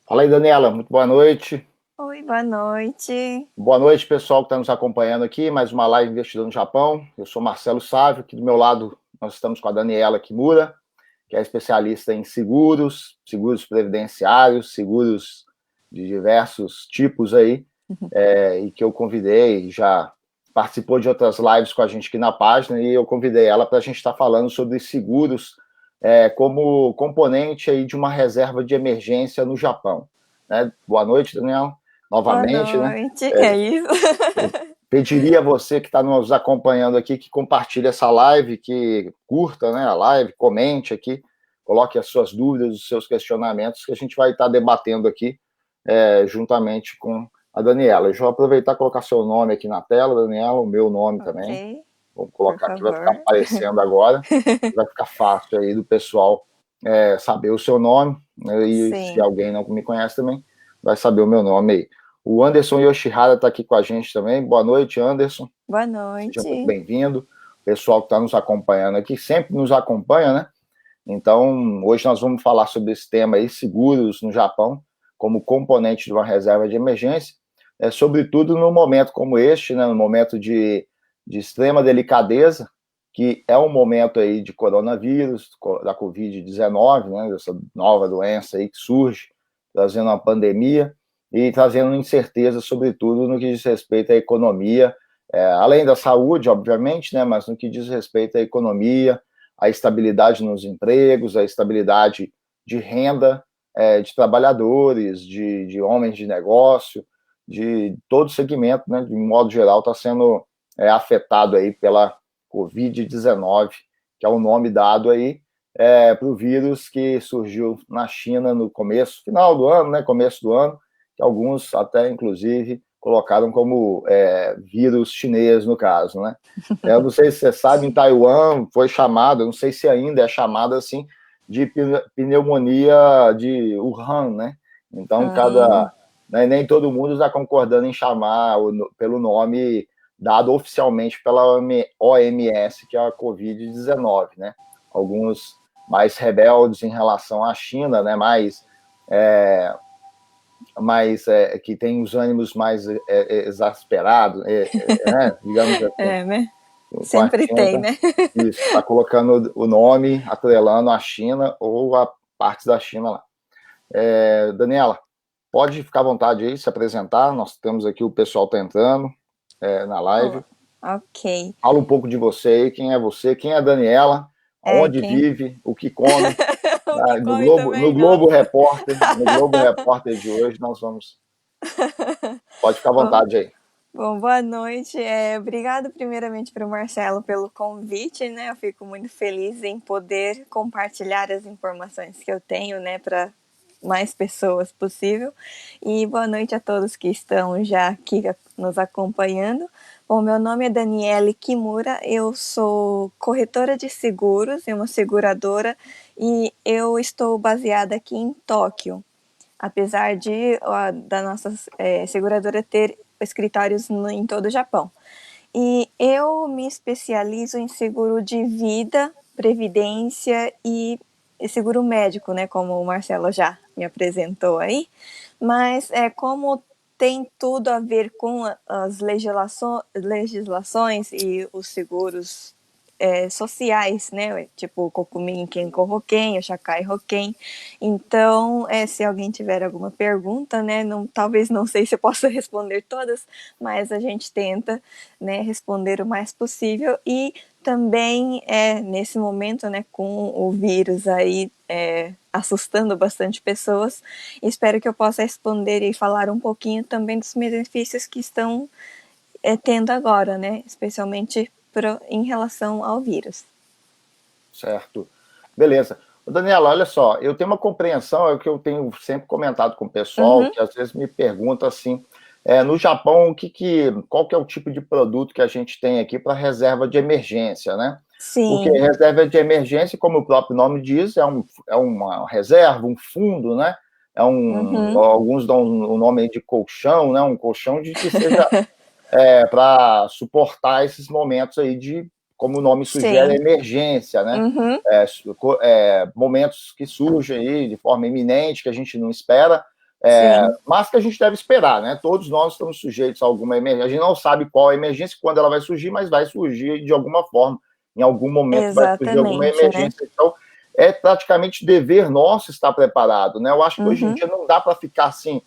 Fala aí, Daniela, muito boa noite. Oi, boa noite. Boa noite, pessoal que está nos acompanhando aqui, mais uma live Investidor no Japão. Eu sou Marcelo Sávio, aqui do meu lado nós estamos com a Daniela Kimura, que é especialista em seguros, seguros previdenciários, seguros de diversos tipos aí, e que eu convidei, já participou de outras lives com a gente aqui na página, e eu convidei ela para a gente estar falando sobre seguros como componente aí de uma reserva de emergência no Japão. Né? Boa noite, Daniela, Boa novamente, né? noite. É isso. Eu pediria a você que está nos acompanhando aqui que compartilhe essa live, que curta, né, a live, comente aqui, coloque as suas dúvidas, os seus questionamentos, que a gente vai estar debatendo aqui juntamente com a Daniela. Eu vou aproveitar e colocar seu nome aqui na tela, Daniela, o meu nome também. Ok, Vou por colocar aqui, vai ficar favor. aparecendo agora. Vai ficar fácil aí do pessoal saber o seu nome, né, e se Sim. alguém não me conhece também, vai saber o meu nome aí. O Anderson Yoshihara está aqui com a gente também. Boa noite, Anderson. Boa Seja muito noite. bem-vindo. O pessoal que está nos acompanhando aqui sempre nos acompanha, né? Então, hoje nós vamos falar sobre esse tema aí, seguros no Japão, como componente de uma reserva de emergência, sobretudo num momento como este, né, no momento de extrema delicadeza, que é um momento aí de coronavírus, da Covid-19, né, essa nova doença aí que surge, trazendo uma pandemia e trazendo incerteza, sobretudo no que diz respeito à economia, além da saúde, obviamente, né, mas no que diz respeito à economia, a estabilidade nos empregos, a estabilidade de renda de trabalhadores, de homens de negócio, de todo segmento, né, de modo geral, está sendo afetado aí pela Covid-19, que é o nome dado aí para o vírus que surgiu na China no começo, final do ano, né, começo do ano, que alguns até, inclusive, colocaram como vírus chinês, no caso, né? Eu não sei se você sabe, em Taiwan foi chamada, não sei se ainda é chamada assim, de pneumonia de Wuhan, né? Então, Hum, né, nem todo mundo está concordando em chamar pelo nome dado oficialmente pela OMS, que é a Covid-19, né? Alguns mais rebeldes em relação à China, né? Que tem os ânimos mais exasperados, né? Digamos assim, né? com a Sempre China, tem, né? isso, está colocando o nome, atrelando a China ou a parte da China lá. Daniela, pode ficar à vontade aí, se apresentar, nós temos aqui o pessoal tá entrando na Oh, live. ok. Fala um pouco de você, quem é a Daniela, aonde Quem? vive, o que come. O que No come Globo, também? Nossa. No Globo Repórter de hoje, nós vamos. Pode ficar à Bom, vontade aí. bom, boa noite. Obrigado primeiramente para o Marcelo pelo convite, né? Eu fico muito feliz em poder compartilhar as informações que eu tenho, né, para mais pessoas possível. E boa noite a todos que estão já aqui nos acompanhando. Bom, meu nome é Daniele Kimura, eu sou corretora de seguros em uma seguradora e eu estou baseada aqui em Tóquio, apesar de da nossa seguradora ter escritórios em todo o Japão. E eu me especializo em seguro de vida, previdência e seguro médico, né, como o Marcelo já me apresentou aí. Mas como tem tudo a ver com as legislações e os seguros sociais, né? Tipo o Kokumin Kenko Hoken, o Shakai Hoken. Então, se alguém tiver alguma pergunta, né? Não, talvez não sei se eu possa responder todas, mas a gente tenta, né, responder o mais possível. E também nesse momento, né, com o vírus aí assustando bastante pessoas, espero que eu possa responder e falar um pouquinho também dos benefícios que estão tendo agora, né? Especialmente em relação ao vírus. Certo. Beleza. Daniela, olha só, eu tenho uma compreensão, é o que eu tenho sempre comentado com o pessoal, Uhum. que às vezes me pergunta assim, no Japão, qual que é o tipo de produto que a gente tem aqui para reserva de emergência, né? Porque Sim. reserva de emergência, como o próprio nome diz, é uma reserva, um fundo, né? Uhum. Alguns dão o nome aí de colchão, né? Um colchão de que seja para suportar esses momentos aí de, como o nome sugere, Sim. emergência, né? Uhum. Momentos que surgem aí de forma iminente, que a gente não espera, Sim. Mas que a gente deve esperar, né? Todos nós estamos sujeitos a alguma emergência. A gente não sabe qual a emergência, quando ela vai surgir, mas vai surgir de alguma forma. Em algum momento vai surgir alguma Exatamente, né? emergência. Então, é praticamente dever nosso estar preparado, né? Eu acho que hoje em Uhum. dia não dá para ficar assim,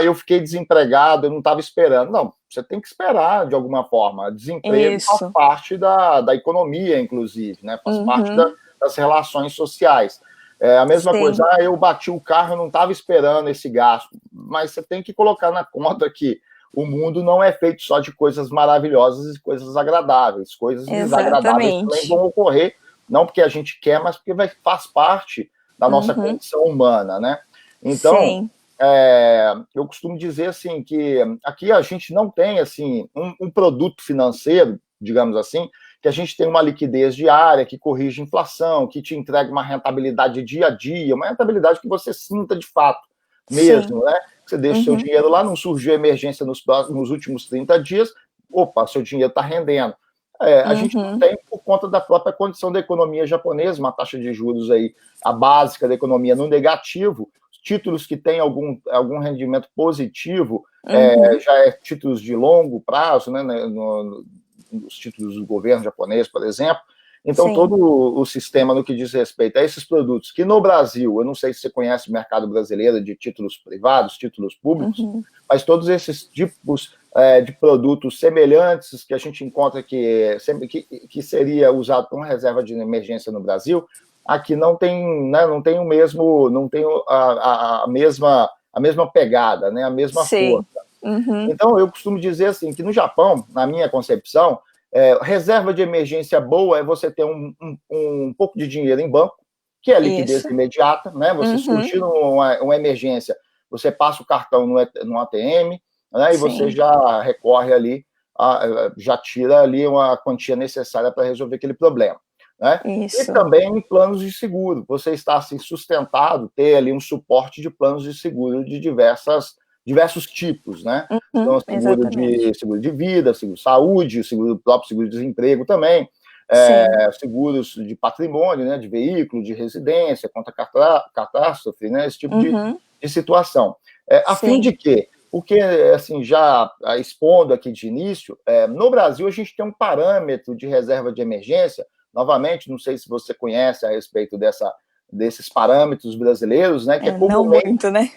eu fiquei desempregado, eu não estava esperando. Não, você tem que esperar de alguma forma. Desemprego faz Isso. parte da economia, inclusive, né? Faz parte Uhum. das relações sociais. É a mesma coisa, Sim. eu bati o carro, eu não estava esperando esse gasto. Mas você tem que colocar na conta que o mundo não é feito só de coisas maravilhosas e coisas agradáveis. Coisas desagradáveis também Exatamente. vão ocorrer, não porque a gente quer, mas porque faz parte da nossa Uhum. condição humana, né? Então, Sim. eu costumo dizer assim que aqui a gente não tem assim um produto financeiro, digamos assim, que a gente tem uma liquidez diária, que corrige a inflação, que te entrega uma rentabilidade dia a dia, uma rentabilidade que você sinta de fato Sim. mesmo, né? Você deixa o seu Uhum. dinheiro lá, não surgiu emergência nos últimos 30 dias, opa, seu dinheiro está rendendo. A gente não Uhum. tem por conta da própria condição da economia japonesa, uma taxa de juros aí, a básica da economia no negativo, títulos que têm algum rendimento positivo, Uhum. já é títulos de longo prazo, né, nos títulos do governo japonês, por exemplo. Então, Sim. todo o sistema no que diz respeito a esses produtos, que no Brasil, eu não sei se você conhece o mercado brasileiro de títulos privados, títulos públicos, Uhum. mas todos esses tipos de produtos semelhantes que a gente encontra que seria usado como reserva de emergência no Brasil, aqui não tem, né, não tem o mesmo, não tem a mesma pegada, né, a mesma Sim. força. Uhum. Então, eu costumo dizer assim, que no Japão, na minha concepção, reserva de emergência boa é você ter um pouco de dinheiro em banco, que é liquidez Isso. imediata, né? Você Uhum. surgindo uma emergência, você passa o cartão no ATM, né? E você Sim. já recorre ali, já tira ali uma quantia necessária para resolver aquele problema, né? E Isso. também em planos de seguro, você está assim sustentado, ter ali um suporte de planos de seguro de diversos tipos, né? Uhum. Então, Exatamente. seguro de vida, seguro de saúde, próprio seguro de desemprego também, Sim. seguros de patrimônio, né, de veículo, de residência, contra catástrofe, né, esse tipo Uhum. de situação. A fim Sim. de quê? Porque, assim, já expondo aqui de início, no Brasil a gente tem um parâmetro de reserva de emergência, novamente, não sei se você conhece a respeito desses parâmetros brasileiros, né, que Não muito, né?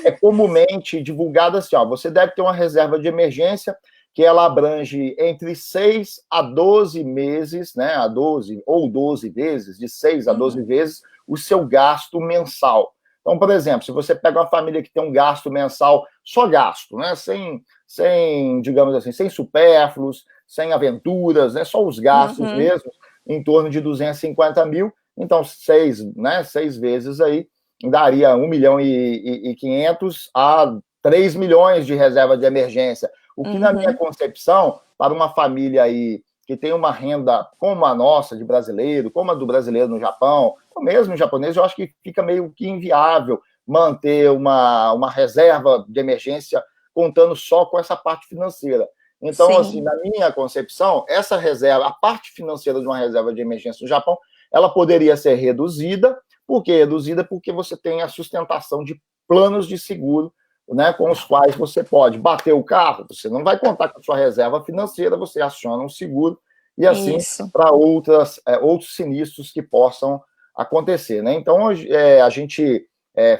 é comumente divulgado assim, você deve ter uma reserva de emergência que ela abrange entre 6 a 12 meses, né, a 12 ou 12 vezes, de 6 a 12 Uhum. vezes, o seu gasto mensal. Então, por exemplo, se você pega uma família que tem um gasto mensal, só gasto, né, sem digamos assim, sem supérfluos, sem aventuras, né, só os gastos Uhum. mesmo, em torno de 250 mil, então 6 vezes aí, daria 1 milhão e 500 a 3 milhões de reserva de emergência. O que, na minha Uhum. concepção, para uma família aí que tem uma renda como a nossa, de brasileiro, como a do brasileiro no Japão, ou mesmo japonês, eu acho que fica meio que inviável manter uma reserva de emergência contando só com essa parte financeira. Então, assim, Sim. na minha concepção, essa reserva, a parte financeira de uma reserva de emergência no Japão, ela poderia ser reduzida. Por que reduzida? Porque você tem a sustentação de planos de seguro, né, com os quais você pode bater o carro, você não vai contar com a sua reserva financeira, você aciona um seguro e assim Isso. para outros sinistros que possam acontecer, né? Então a gente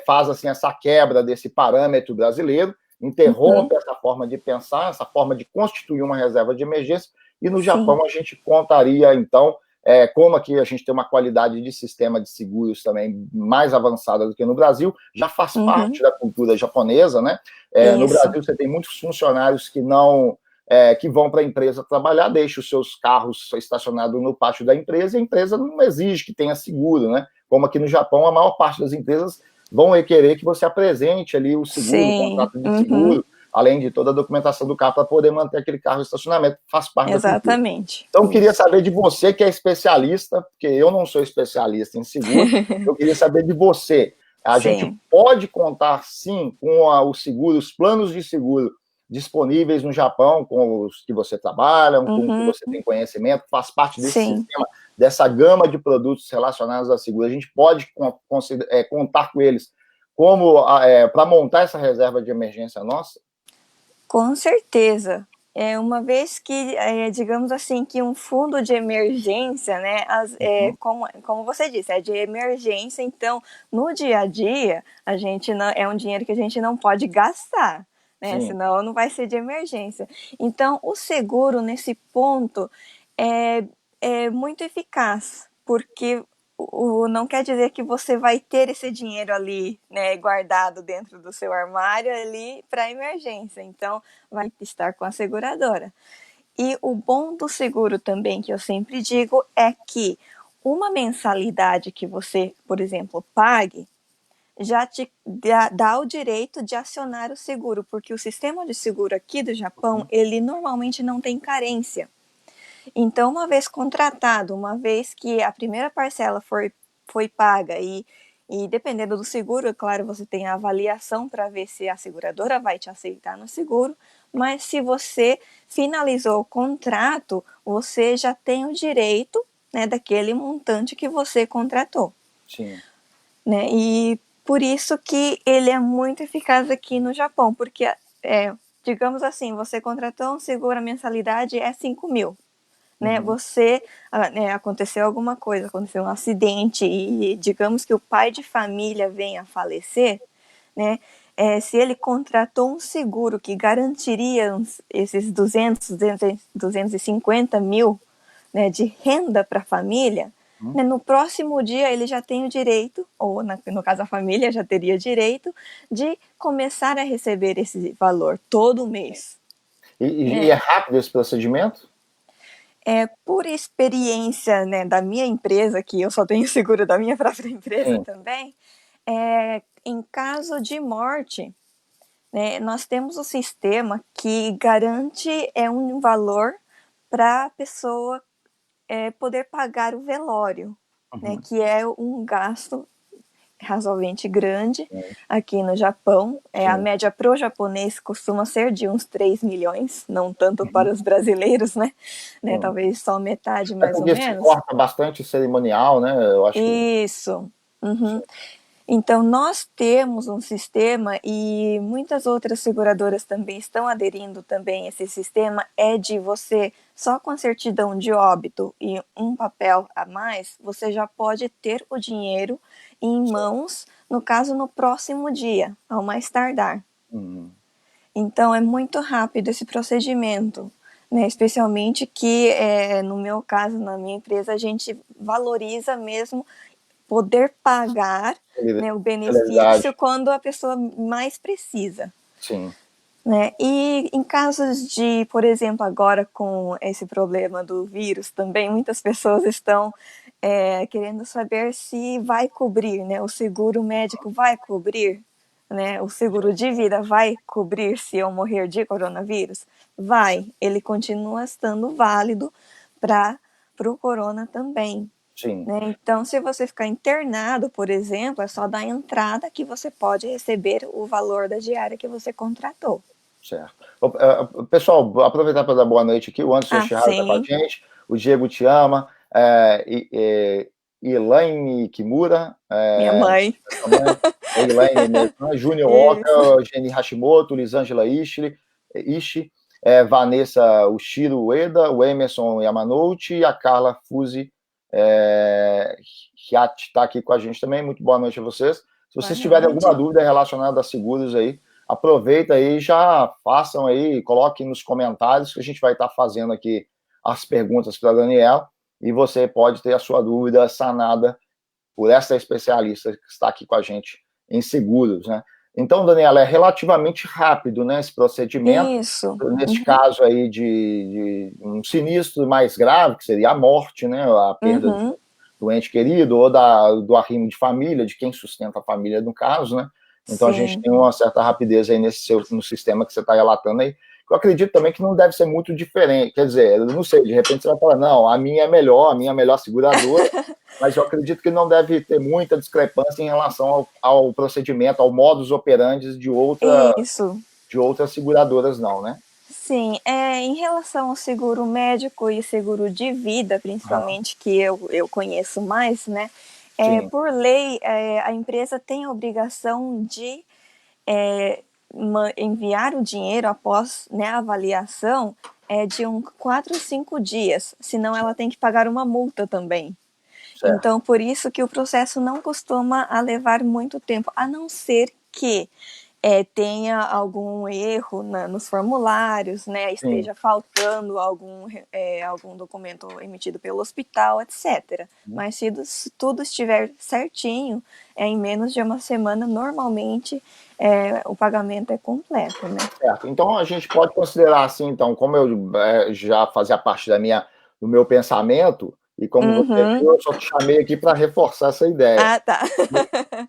faz assim essa quebra desse parâmetro brasileiro, Uhum. interrompe essa forma de pensar, essa forma de constituir uma reserva de emergência, e no Sim. Japão a gente contaria então, como aqui a gente tem uma qualidade de sistema de seguros também mais avançada do que no Brasil, já faz Uhum. parte da cultura japonesa, né? No Isso. Brasil você tem muitos funcionários que não que vão para a empresa trabalhar, deixam os seus carros estacionados no pátio da empresa, e a empresa não exige que tenha seguro, né? Como aqui no Japão, a maior parte das empresas vão querer que você apresente ali o seguro, o Sim. contrato de Uhum. seguro, além de toda a documentação do carro para poder manter aquele carro em estacionamento, faz parte da cultura. Exatamente. Então, eu queria Isso. saber de você, que é especialista, porque eu não sou especialista em seguro, eu queria saber de você. A gente Sim. pode contar, sim, com o seguro, os planos de seguro disponíveis no Japão, com os que você trabalha, com os que Uhum. você tem conhecimento, faz parte desse Sim. sistema, dessa gama de produtos relacionados a seguro. A gente pode contar com eles como para montar essa reserva de emergência nossa? Com certeza. Uma vez que, digamos assim, que um fundo de emergência, né, Uhum. como você disse, é de emergência, então, no dia a dia, a gente não, é um dinheiro que a gente não pode gastar, né, Sim. senão não vai ser de emergência. Então, o seguro, nesse ponto, é, é muito eficaz, porque não quer dizer que você vai ter esse dinheiro ali, né, guardado dentro do seu armário ali para emergência. Então, vai estar com a seguradora. E o bom do seguro também, que eu sempre digo, é que uma mensalidade que você, por exemplo, pague, já te dá o direito de acionar o seguro, porque o sistema de seguro aqui do Japão, ele normalmente não tem carência. Então, uma vez contratado, uma vez que a primeira parcela foi paga e dependendo do seguro, é claro, você tem a avaliação para ver se a seguradora vai te aceitar no seguro, mas se você finalizou o contrato, você já tem o direito, né, daquele montante que você contratou. Sim. Né? E por isso que ele é muito eficaz aqui no Japão, porque, digamos assim, você contratou um seguro, a mensalidade é 5 mil. Né, Uhum. aconteceu alguma coisa, aconteceu um acidente e digamos que o pai de família venha a falecer, né, se ele contratou um seguro que garantiria esses 250 mil, né, de renda para a família, Uhum. né, no próximo dia ele já tem o direito, ou no caso a família já teria direito, de começar a receber esse valor todo mês. E Né? é rápido esse procedimento? Por experiência, né, da minha empresa, que eu só tenho seguro da minha própria empresa Sim. também, em caso de morte, né, nós temos um sistema que garante um valor para a pessoa poder pagar o velório, né, Uhum. que é um gasto razoavelmente grande aqui no Japão. A Sim. média pro japonês costuma ser de uns 3 milhões, não tanto Uhum. para os brasileiros, né? Sim. Talvez só metade, É mais ou porque se menos. corta bastante cerimonial, né? Eu acho que. Isso. Uhum. Então, nós temos um sistema e muitas outras seguradoras também estão aderindo também a esse sistema, é de você, só com a certidão de óbito e um papel a mais, você já pode ter o dinheiro em mãos, no caso, no próximo dia, ao mais tardar. Uhum. Então, é muito rápido esse procedimento. Né, especialmente que, no meu caso, na minha empresa, a gente valoriza mesmo poder pagar, né, o Celeridade. benefício quando a pessoa mais precisa. Sim. Né? E em casos de, por exemplo, agora com esse problema do vírus também, muitas pessoas estão querendo saber se vai cobrir, né? O seguro médico vai cobrir, né? O seguro de vida vai cobrir se eu morrer de coronavírus? Vai, ele continua estando válido para o corona também. Sim. Né? Então, se você ficar internado, por exemplo, é só dar entrada que você pode receber o valor da diária que você contratou. Certo. Pessoal, aproveitar para dar boa noite aqui. O Anderson Ah, Chihara está com a sim. gente. O Diego te ama. Elaine Kimura. Minha mãe. Também. Elaine mesmo. Né? Júnior Isso. Walker, Jenny Hashimoto, Lisângela Ishi, Vanessa Ushiro Ueda, o Emerson Yamanouchi e a Carla Fuzi Hiat está aqui com a gente também. Muito boa noite a vocês. Se Boa vocês tiverem alguma noite. dúvida relacionada a seguros aí, aproveita aí, já façam aí, coloquem nos comentários que a gente vai estar fazendo aqui as perguntas para a Daniela e você pode ter a sua dúvida sanada por essa especialista que está aqui com a gente em seguros, né? Então, Daniela, é relativamente rápido, né, esse procedimento. Isso. Neste Uhum. caso aí de um sinistro mais grave, que seria a morte, né, a perda Uhum. do ente querido ou do arrimo de família, de quem sustenta a família no caso, né? Então a gente Sim. tem uma certa rapidez aí no sistema que você está relatando aí. Eu acredito também que não deve ser muito diferente. Quer dizer, eu não sei, de repente você vai falar, não, a minha é a melhor seguradora, mas eu acredito que não deve ter muita discrepância em relação ao procedimento, ao modus operandi Isso. de outras seguradoras, não, né? Sim, em relação ao seguro médico e seguro de vida, Uhum. principalmente, que eu conheço mais, né? Sim, Por lei, a empresa tem a obrigação de enviar o dinheiro após, né, a avaliação de 4 a 5 dias, senão ela tem que pagar uma multa também. certo. Então, por isso que o processo não costuma levar muito tempo, a não ser que tenha algum erro nos formulários, né, Sim. esteja faltando algum documento emitido pelo hospital, etc. Mas se tudo estiver certinho, em menos de uma semana, normalmente o pagamento é completo, né? Certo. Então a gente pode considerar assim, então, como eu já fazia parte do meu pensamento, e como você Uhum. viu, eu só te chamei aqui para reforçar essa ideia. Ah, tá.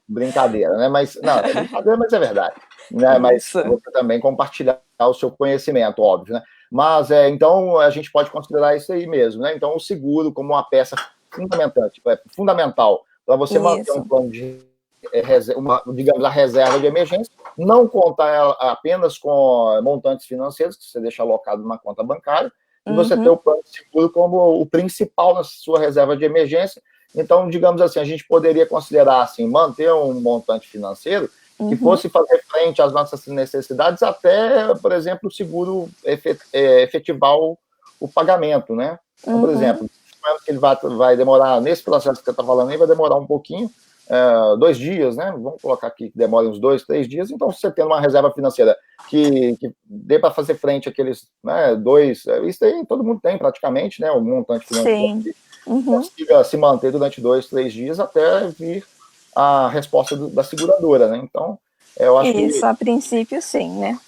Brincadeira, né? Mas não, é brincadeira, mas é verdade. Né? Mas Isso. você também compartilhar o seu conhecimento, óbvio, né? Mas então a gente pode considerar isso aí mesmo, né? Então o seguro como uma peça fundamental para você manter um Isso. plano de digamos, a reserva de emergência, não contar apenas com montantes financeiros, que você deixa alocado numa conta bancária, e você ter Uhum. o plano de seguro como o principal na sua reserva de emergência. Então, digamos assim, a gente poderia considerar assim, manter um montante financeiro que Uhum. fosse fazer frente às nossas necessidades até, por exemplo, o seguro efetivar o pagamento, né? Então, por Uhum. exemplo, que ele vai demorar, nesse processo que você está falando aí, vai demorar um pouquinho, 2 dias, né? Vamos colocar aqui que demore uns 2, 3 dias. Então, se você tem uma reserva financeira que dê para fazer frente àqueles, né, isso aí todo mundo tem praticamente, né? Um montante financeiro Sim. que Uhum. consiga se manter durante 2, 3 dias até vir a resposta da seguradora, né? Então, eu acho que Isso, a princípio sim, né?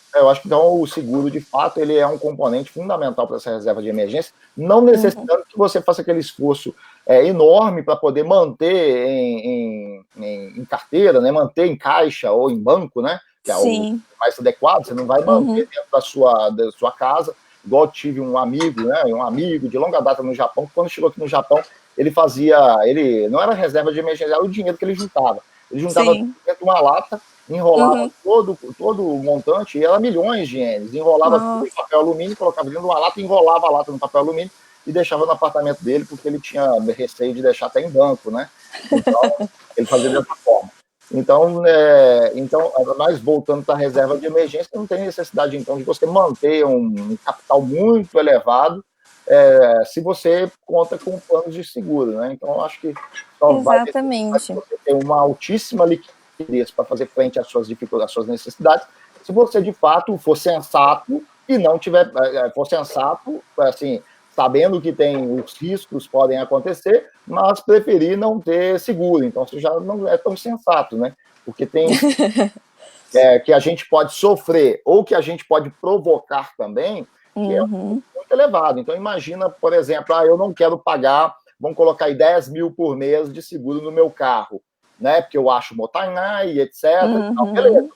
então o seguro, de fato, ele é um componente fundamental para essa reserva de emergência, não Uhum. necessitando que você faça aquele esforço enorme para poder manter em carteira, né, manter em caixa ou em banco, né, que é o Sim. mais adequado. Você não vai Uhum. manter dentro da sua casa, igual eu tive um amigo, né, de longa data no Japão, que quando chegou aqui no Japão, ele não era reserva de emergência, era o dinheiro que ele juntava. Ele juntava Sim. dentro de uma lata, enrolava Uhum. todo o montante, e era milhões de ienes, enrolava tudo em Nossa. papel alumínio, colocava dentro de uma lata, enrolava a lata no papel alumínio e deixava no apartamento dele, porque ele tinha receio de deixar até em banco, né? Então, ele fazia dessa forma. Então, mas voltando para a reserva de emergência, não tem necessidade, então, de você manter um capital muito elevado, se você conta com planos de seguro, né? Então, eu acho que só vai necessitar de Exatamente. você ter uma altíssima liquidez para fazer frente às suas dificuldades, às suas necessidades, se você de fato for sensato e não tiver, for sensato, assim, sabendo que tem os riscos podem acontecer, mas preferir não ter seguro. Então você já não é tão sensato, né? Porque tem que a gente pode sofrer ou que a gente pode provocar também, que é Uhum. muito elevado. Então imagina, por exemplo, eu não quero pagar, vamos colocar aí 10 mil por mês de seguro no meu carro, né? Porque eu acho motanhai, etc. Então, beleza, Uhum.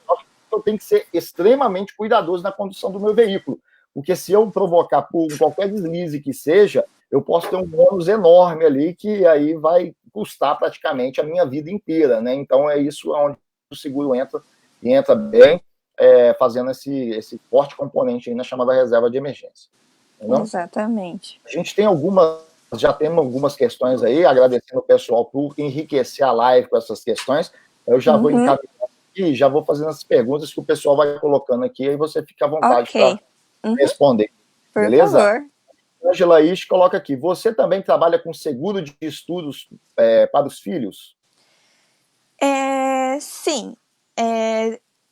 eu tenho que ser extremamente cuidadoso na condução do meu veículo, porque se eu provocar por qualquer deslize que seja, eu posso ter um ônus enorme ali que aí vai custar praticamente a minha vida inteira, né? Então é isso onde o seguro entra bem, fazendo esse forte componente aí na chamada reserva de emergência. Não? Exatamente. A gente já temos algumas questões aí, agradecendo o pessoal por enriquecer a live com essas questões. Eu já vou Uhum. encaminhando aqui, já vou fazendo as perguntas que o pessoal vai colocando aqui, aí você fica à vontade para Ok. Uhum. responder. Por Beleza? favor. Angela Isch coloca aqui, você também trabalha com seguro de estudos para os filhos? Sim.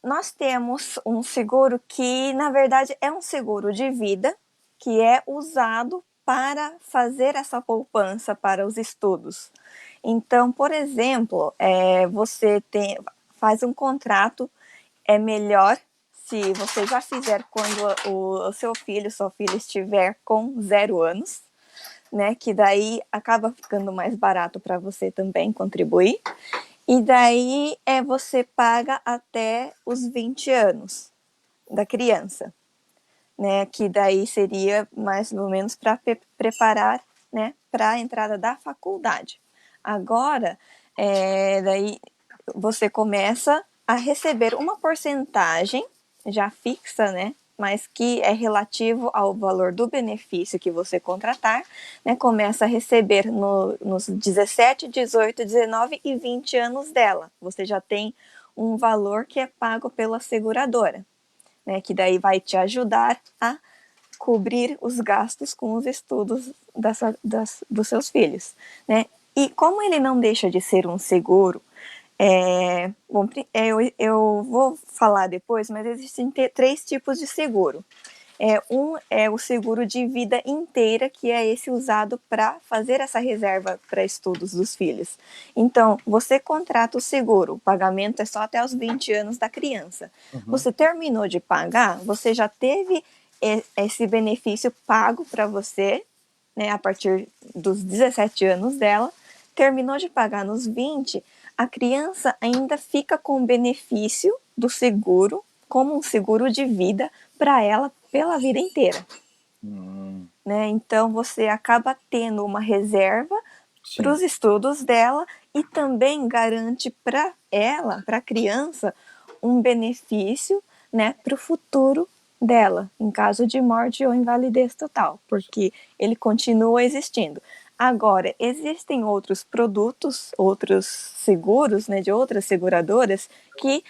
Nós temos um seguro que, na verdade, é um seguro de vida que é usado para fazer essa poupança para os estudos. Então, por exemplo, você faz um contrato, é melhor se você já fizer quando o seu filho, sua filha estiver com 0 anos, né? Que daí acaba ficando mais barato para você também contribuir. E daí você paga até os 20 anos da criança, né? Que daí seria mais ou menos para preparar, né, para a entrada da faculdade. Agora, daí você começa a receber uma porcentagem já fixa, né, mas que é relativo ao valor do benefício que você contratar, né, começa a receber nos 17, 18, 19 e 20 anos dela. Você já tem um valor que é pago pela seguradora, né, que daí vai te ajudar a cobrir os gastos com os estudos dos seus filhos, né? E como ele não deixa de ser um seguro, bom, eu vou falar depois, mas existem 3 tipos de seguro. Um é o seguro de vida inteira, que é esse usado para fazer essa reserva para estudos dos filhos. Então, você contrata o seguro, o pagamento é só até os 20 anos da criança. Você terminou de pagar, você já teve esse benefício pago para você, né, a partir dos 17 anos dela, terminou de pagar nos 20, a criança ainda fica com o benefício do seguro, como um seguro de vida para ela pela vida inteira. Né? Então você acaba tendo uma reserva para os estudos dela e também garante para ela, para a criança, um benefício, né, para o futuro dela, em caso de morte ou invalidez total, porque ele continua existindo. Agora, existem outros produtos, outros seguros, né, de outras seguradoras, que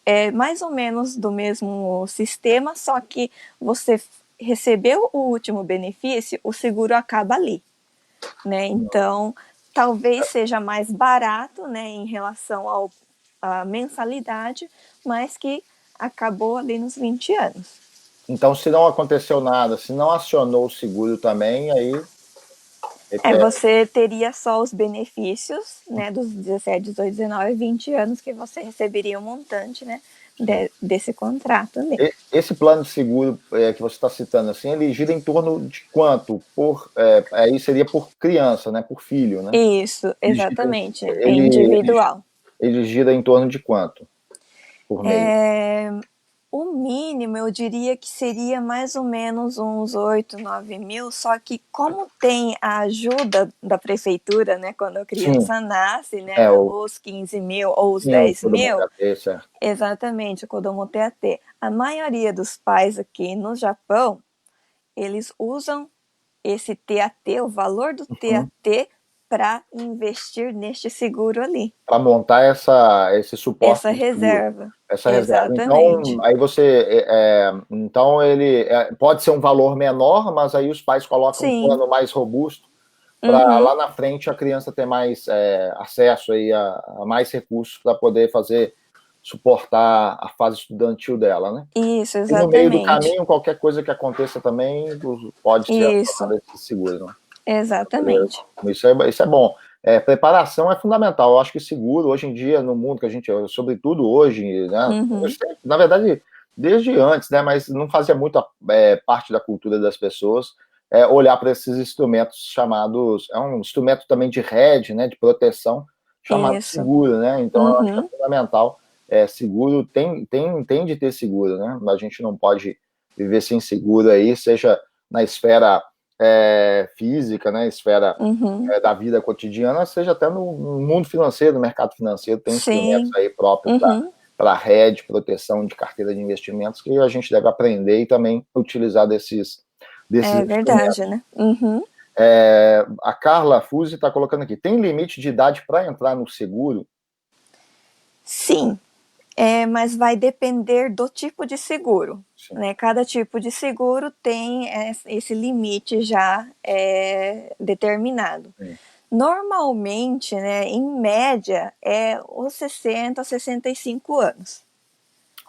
é mais ou menos do mesmo sistema, só que você recebeu o último benefício, o seguro acaba ali, né? Então, talvez seja mais barato, né, em relação à mensalidade, mas que acabou ali nos 20 anos. Então, se não aconteceu nada, se não acionou o seguro também, aí... Você teria só os benefícios, né, dos 17, 18, 19, 20 anos que você receberia um montante, né, desse contrato ali. Esse plano de seguro que você está citando, assim, ele gira em torno de quanto? Aí seria por criança, né, por filho, né? Isso, exatamente, é individual. Ele gira em torno de quanto por mês? O mínimo, eu diria que seria mais ou menos uns 8, 9 mil, só que como tem a ajuda da prefeitura, né, quando a criança nasce, né, os 15 mil ou os 10 mil, exatamente, o Kodomo TAT. A maioria dos pais aqui no Japão, eles usam esse TAT, o valor do TAT, para investir neste seguro ali. Para montar esse suporte. Essa reserva. Essa reserva. Então, aí você... então, ele pode ser um valor menor, mas aí os pais colocam um plano mais robusto para lá na frente a criança ter mais acesso aí a mais recursos para poder suportar a fase estudantil dela, né? Isso, exatamente. E no meio do caminho, qualquer coisa que aconteça também pode ser acionado esse seguro, né? Exatamente. Isso é bom. Preparação é fundamental. Eu acho que seguro, hoje em dia, no mundo que a gente, sobretudo hoje, né? Na verdade, desde antes, né? Mas não fazia muito parte da cultura das pessoas olhar para esses instrumentos chamados... É um instrumento também de rede, né? De proteção, chamado seguro, né? Então, eu acho que é fundamental. Seguro tem de ter seguro, né? A gente não pode viver sem seguro aí, seja na esfera física, né, esfera da vida cotidiana, seja até no mundo financeiro, no mercado financeiro, tem instrumentos aí próprios para rede, proteção de carteira de investimentos, que a gente deve aprender e também utilizar desses verdade, né? A Carla Fuzzi está colocando aqui, tem limite de idade para entrar no seguro? Sim. Mas vai depender do tipo de seguro, né? Cada tipo de seguro tem esse limite já determinado. Normalmente, né, em média, os 60 a 65 anos.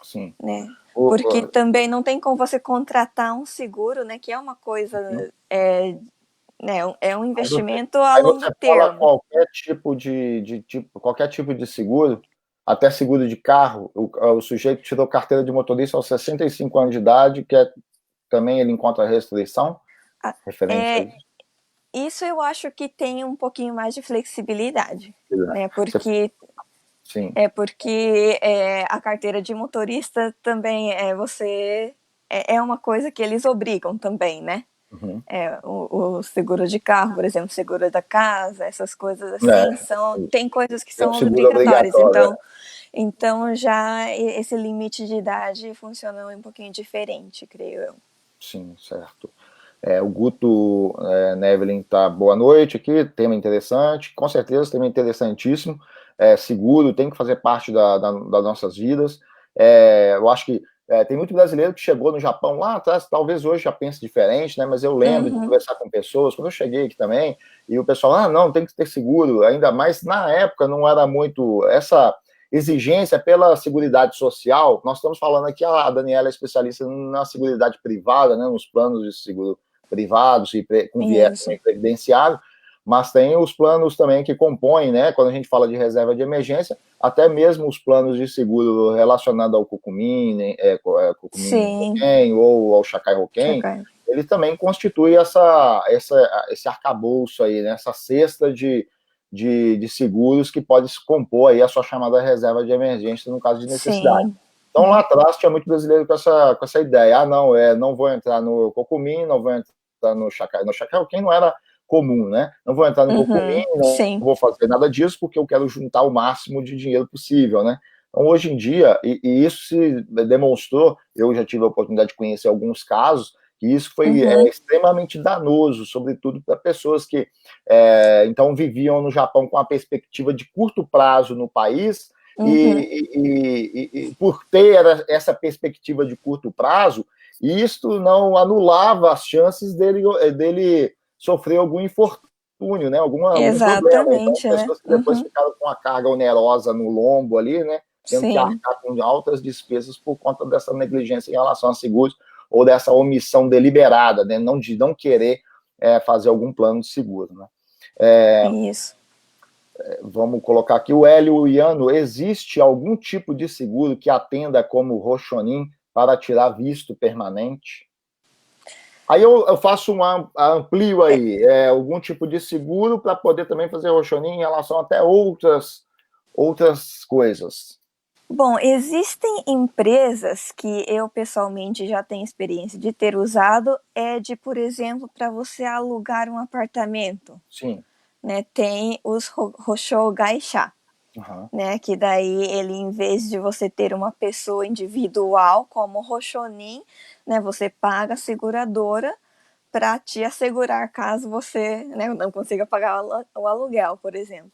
Sim. Né? Porque também não tem como você contratar um seguro, né, que é uma coisa... né, é um investimento a longo termo. Qualquer tipo de seguro, até seguro de carro, o sujeito tirou carteira de motorista aos 65 anos de idade, também ele encontra restrição referente a isso? Isso eu acho que tem um pouquinho mais de flexibilidade, né? Porque a carteira de motorista também é uma coisa que eles obrigam também, né? O seguro de carro, por exemplo, seguro da casa, essas coisas assim, tem coisas que são obrigatórias. Então, Então já esse limite de idade funciona um pouquinho diferente, creio eu. Sim, certo. O Guto Nevelin tá boa noite aqui, tema interessante, com certeza, tema interessantíssimo. Seguro tem que fazer parte das nossas vidas. Eu acho que tem muito brasileiro que chegou no Japão lá atrás, talvez hoje já pense diferente, né? Mas eu lembro de conversar com pessoas, quando eu cheguei aqui também, e o pessoal, não, tem que ter seguro, ainda mais na época não era muito essa exigência pela Seguridade Social. Nós estamos falando aqui, a Daniela é especialista na Seguridade Privada, né, nos planos de seguro privados e com viés previdenciário, mas tem os planos também que compõem, né, quando a gente fala de reserva de emergência, até mesmo os planos de seguro relacionados ao Kokumin, Hoken ou ao Shakai Hoken, ele também constitui esse arcabouço aí, né, essa cesta de seguros que pode se compor aí a sua chamada reserva de emergência no caso de necessidade. Sim. Então, lá atrás, tinha muito brasileiro com essa ideia. Não vou entrar no Kokumin, não vou entrar no Shakai. No Shakai, quem não era comum, né? Não vou entrar no Kokumin, não vou fazer nada disso, porque eu quero juntar o máximo de dinheiro possível, né? Então, hoje em dia, e isso se demonstrou, eu já tive a oportunidade de conhecer alguns casos, que isso foi extremamente danoso, sobretudo para pessoas que então viviam no Japão com a perspectiva de curto prazo no país, e por ter essa perspectiva de curto prazo, isto não anulava as chances dele sofrer algum infortúnio, né? Algum problema. Então, pessoas que depois ficaram com a carga onerosa no lombo ali, né? Tendo que arcar com altas despesas por conta dessa negligência em relação a seguros, ou dessa omissão deliberada, né? De não querer fazer algum plano de seguro, né? Isso. Vamos colocar aqui o Hélio Iano. Existe algum tipo de seguro que atenda como Roshonin para tirar visto permanente? Aí eu faço amplio aí, algum tipo de seguro para poder também fazer Roshonin em relação até outras coisas. Bom, existem empresas que eu pessoalmente já tenho experiência de ter usado, por exemplo, para você alugar um apartamento. Sim. Né, tem os Hosho Gaisha, né, que daí ele, em vez de você ter uma pessoa individual como Hoshonin, né, você paga a seguradora para te assegurar caso você, né, não consiga pagar o aluguel, por exemplo.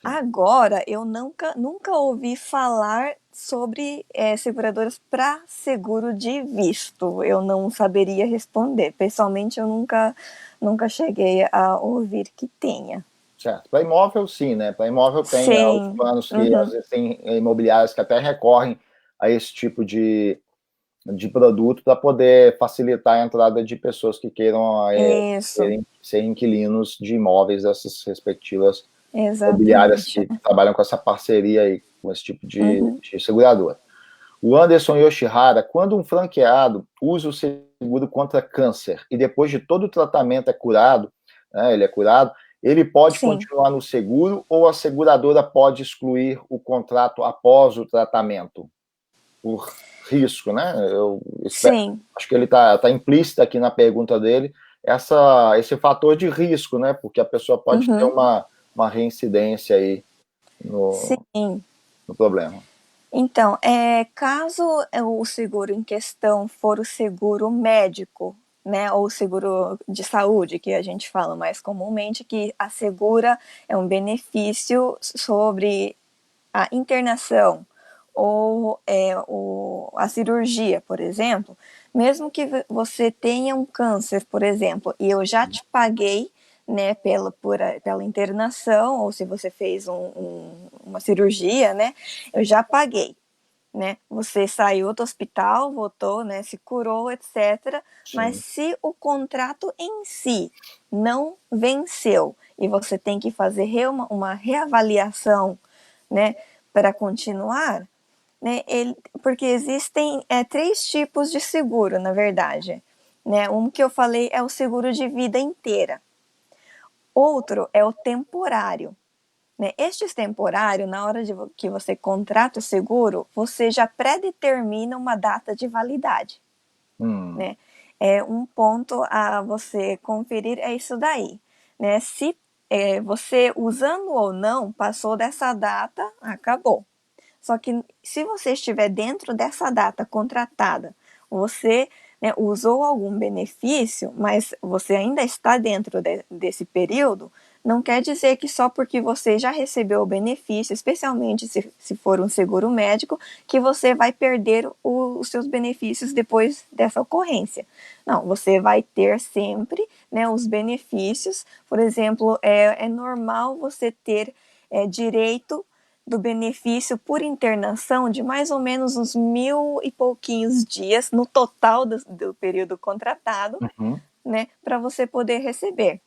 Agora, eu nunca ouvi falar sobre seguradoras para seguro de visto. Eu não saberia responder. Pessoalmente, eu nunca cheguei a ouvir que tenha. Certo. Para imóvel, sim, né? Para imóvel tem os planos que às vezes tem imobiliárias que até recorrem a esse tipo de produto para poder facilitar a entrada de pessoas que queiram ser inquilinos de imóveis dessas respectivas imobiliárias que trabalham com essa parceria aí, com esse tipo de seguradora. O Anderson Yoshihara, quando um franqueado usa o seguro contra câncer e depois de todo o tratamento é curado, né, ele é curado, ele pode continuar no seguro ou a seguradora pode excluir o contrato após o tratamento? Por risco, né? Acho que ele está implícito aqui na pergunta dele, esse fator de risco, né? Porque a pessoa pode ter uma reincidência aí no problema. Então, caso o seguro em questão for o seguro médico, né, ou seguro de saúde, que a gente fala mais comumente, que assegura benefício sobre a internação ou a cirurgia, por exemplo, mesmo que você tenha um câncer, por exemplo, e eu já te paguei, né, pela internação, ou se você fez uma cirurgia, né, eu já paguei. Né? Você saiu do hospital, voltou, né, se curou, etc. Sim. Mas se o contrato em si não venceu e você tem que fazer uma reavaliação, né, para continuar, né, porque existem 3 tipos de seguro, na verdade. Né? Um que eu falei é o seguro de vida inteira. Outro é o temporário. Né? Estes temporários, na hora que você contrata o seguro, você já pré-determina uma data de validade. Né? Um ponto a você conferir é isso daí. Né? Se você, usando ou não, passou dessa data, acabou. Só que se você estiver dentro dessa data contratada, você, né, usou algum benefício, mas você ainda está dentro desse período, não quer dizer que só porque você já recebeu o benefício, especialmente se for um seguro médico, que você vai perder os seus benefícios depois dessa ocorrência. Não, você vai ter sempre, né, os benefícios. Por exemplo, é normal você ter direito do benefício por internação de mais ou menos uns 1.000 e pouquinhos dias no total do período contratado, né, para você poder receber.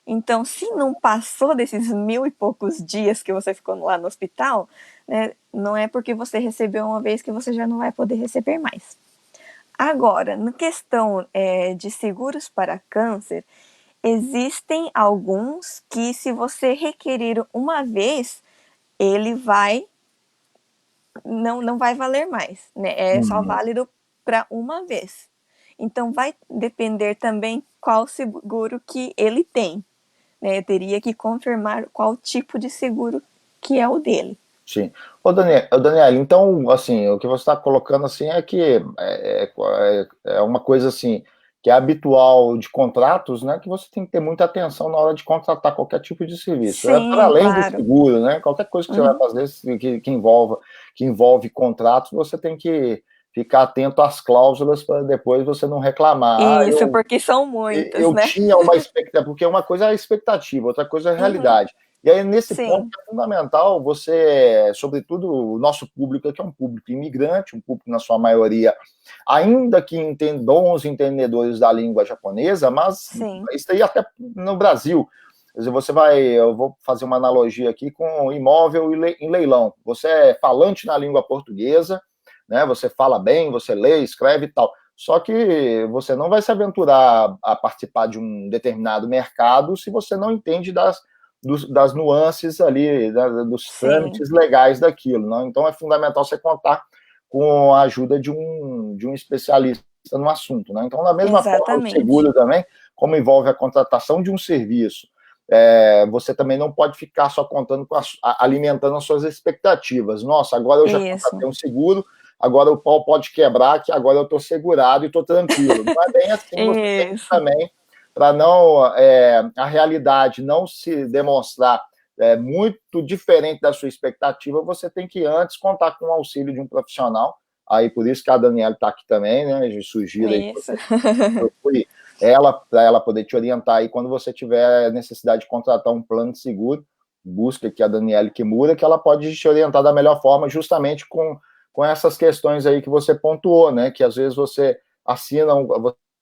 Então, se não passou desses 1.000 e poucos dias que você ficou lá no hospital, né, não é porque você recebeu uma vez que você já não vai poder receber mais. Agora, na questão de seguros para câncer, existem alguns que, se você requerir uma vez, ele não vai valer mais, né? É só válido para uma vez. Então, vai depender também qual seguro que ele tem. Né? Eu teria que confirmar qual tipo de seguro que é o dele. Sim. Daniel, então, assim, o que você está colocando, assim, é que é uma coisa, assim, que é habitual de contratos, né, que você tem que ter muita atenção na hora de contratar qualquer tipo de serviço. Para Sim, além do claro. seguro, né, qualquer coisa que você vai fazer que envolve contratos, você tem que ficar atento às cláusulas para depois você não reclamar. Isso, porque são muitas, Eu né? tinha uma expectativa, porque uma coisa é a expectativa, outra coisa é a realidade. E aí, nesse ponto, Sim. é fundamental você, sobretudo o nosso público aqui é um público imigrante, um público, na sua maioria, ainda que bons entendedores da língua japonesa, mas Sim. isso aí até no Brasil. Quer dizer, eu vou fazer uma analogia aqui com imóvel em leilão. Você é falante na língua portuguesa, né? Você fala bem, você lê, escreve e tal. Só que você não vai se aventurar a participar de um determinado mercado se você não entende das nuances ali, dos Sim. trâmites legais daquilo. Não? Então é fundamental você contar com a ajuda de um especialista no assunto. Né? Então, da mesma forma, o Exatamente. seguro também, como envolve a contratação de um serviço, você também não pode ficar só contando alimentando as suas expectativas. Nossa, agora eu já contratei um seguro, agora o pau pode quebrar, que agora eu estou segurado e estou tranquilo. Não é bem assim, você tem que também, para não a realidade não se demonstrar muito diferente da sua expectativa, você tem que antes contar com o auxílio de um profissional. Aí por isso que a Daniela está aqui também, né? A gente sugiro aí que você procure ela, para ela poder te orientar aí quando você tiver necessidade de contratar um plano de seguro, busca aqui a Daniela Kimura, que ela pode te orientar da melhor forma, justamente com essas questões aí que você pontuou, né? Que às vezes você assina,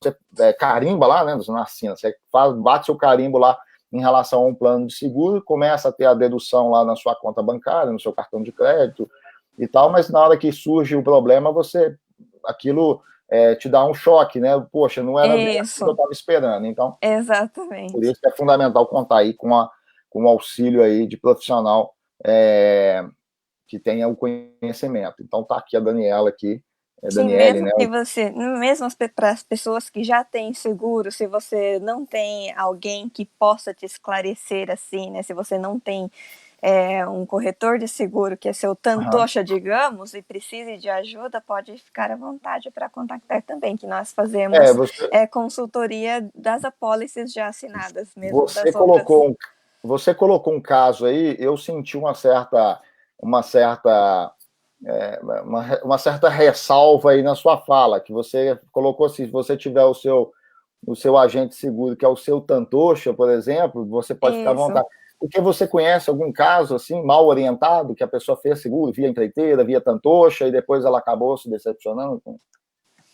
você carimba lá, né? Você não assina, você bate seu carimbo lá em relação a um plano de seguro, começa a ter a dedução lá na sua conta bancária, no seu cartão de crédito e tal, mas na hora que surge o problema, aquilo te dá um choque, né? Poxa, não era bem assim que eu estava esperando. Então, por isso que é fundamental contar aí com o auxílio aí de profissional que tenha o conhecimento. Então, tá aqui a Daniela aqui, Sim, Daniele, mesmo né? que você, mesmo para as pessoas que já têm seguro, se você não tem alguém que possa te esclarecer assim, né? Se você não tem um corretor de seguro que é seu tantocha, digamos, e precise de ajuda, pode ficar à vontade para contactar também, que nós fazemos consultoria das apólices já assinadas, mesmo das outras. Você colocou um caso aí, eu senti uma certa ressalva aí na sua fala, que você colocou assim, se você tiver o seu agente seguro, que é o seu tantocha, por exemplo, você pode ficar à vontade. Porque você conhece algum caso, assim, mal orientado, que a pessoa fez seguro via empreiteira, via tantocha, e depois ela acabou se decepcionando?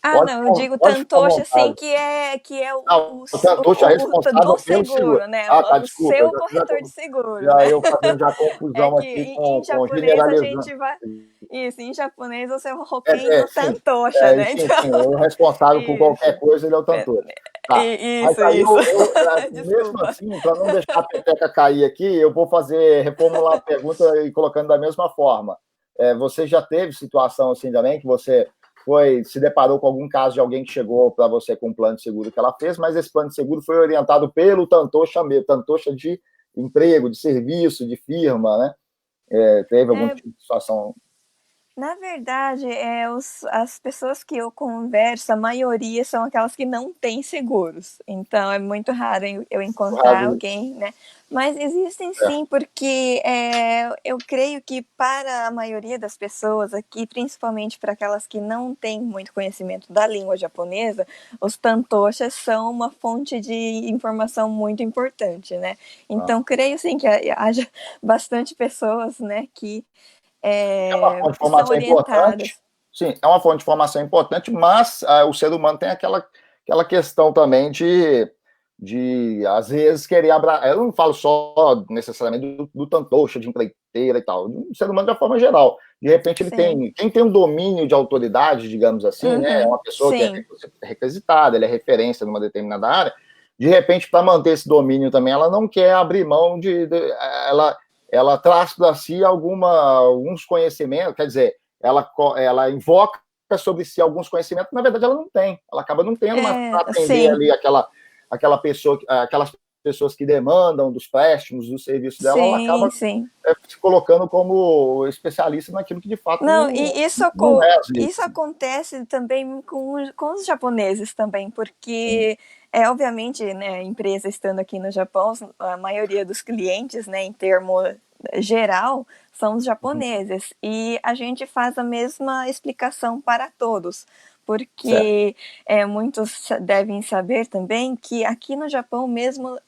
Não, eu digo tantocha, assim, que é o tantocha é responsável do pelo seguro. seguro, né? Tá, O desculpa. seu corretor de seguro, Já né? eu fazendo já confusão que aqui em com japonês a generalizando. gente vai... Isso, em japonês você é o Hoken no Sim. tantocha, né? Sim, o responsável por qualquer coisa, ele é o tantocha. Tá. Mas aí, mesmo assim, para não deixar a peteca cair aqui, eu vou reformular a pergunta e colocando da mesma forma. Você já teve situação assim também, que você se deparou com algum caso de alguém que chegou para você com um plano de seguro que ela fez, mas esse plano de seguro foi orientado pelo tantocha mesmo, tantocha de emprego, de serviço, de firma, né? Teve algum tipo de situação? Na verdade, as pessoas que eu converso, a maioria são aquelas que não têm seguros. Então, é muito raro eu encontrar Raro, alguém, né? Mas existem é. sim, porque eu creio que para a maioria das pessoas aqui, principalmente para aquelas que não têm muito conhecimento da língua japonesa, os tantoshas são uma fonte de informação muito importante, né? Ah. Então, creio sim que haja bastante pessoas, né, que É uma fonte de são informação importante, orientadas. sim, é uma fonte de informação importante, mas o ser humano tem aquela questão também às vezes, querer abraçar. Eu não falo só necessariamente do tantocha, de empreiteira e tal, do ser humano de uma forma geral. De repente, Sim. quem tem um domínio de autoridade, digamos assim, né, é Uhum. uma pessoa que é Sim. requisitada, ele é referência numa determinada área, de repente, para manter esse domínio também, ela não quer abrir mão ela traz para si alguns conhecimentos, quer dizer, ela invoca sobre si alguns conhecimentos que, na verdade, ela não tem. Ela acaba não tendo, mas para atender Sim. ali aquelas pessoas que demandam dos préstimos, do serviço dela, ela Sim, acaba sim. se colocando como especialista naquilo que, de fato, Não, e não é, às vezes. isso acontece também com os japoneses também, Sim. porque obviamente, né, a empresa estando aqui no Japão, a maioria dos clientes, né, em termo geral, são os Uhum. japoneses. E a gente faz a mesma explicação para todos, Certo. porque muitos devem saber também que aqui no Japão mesmo,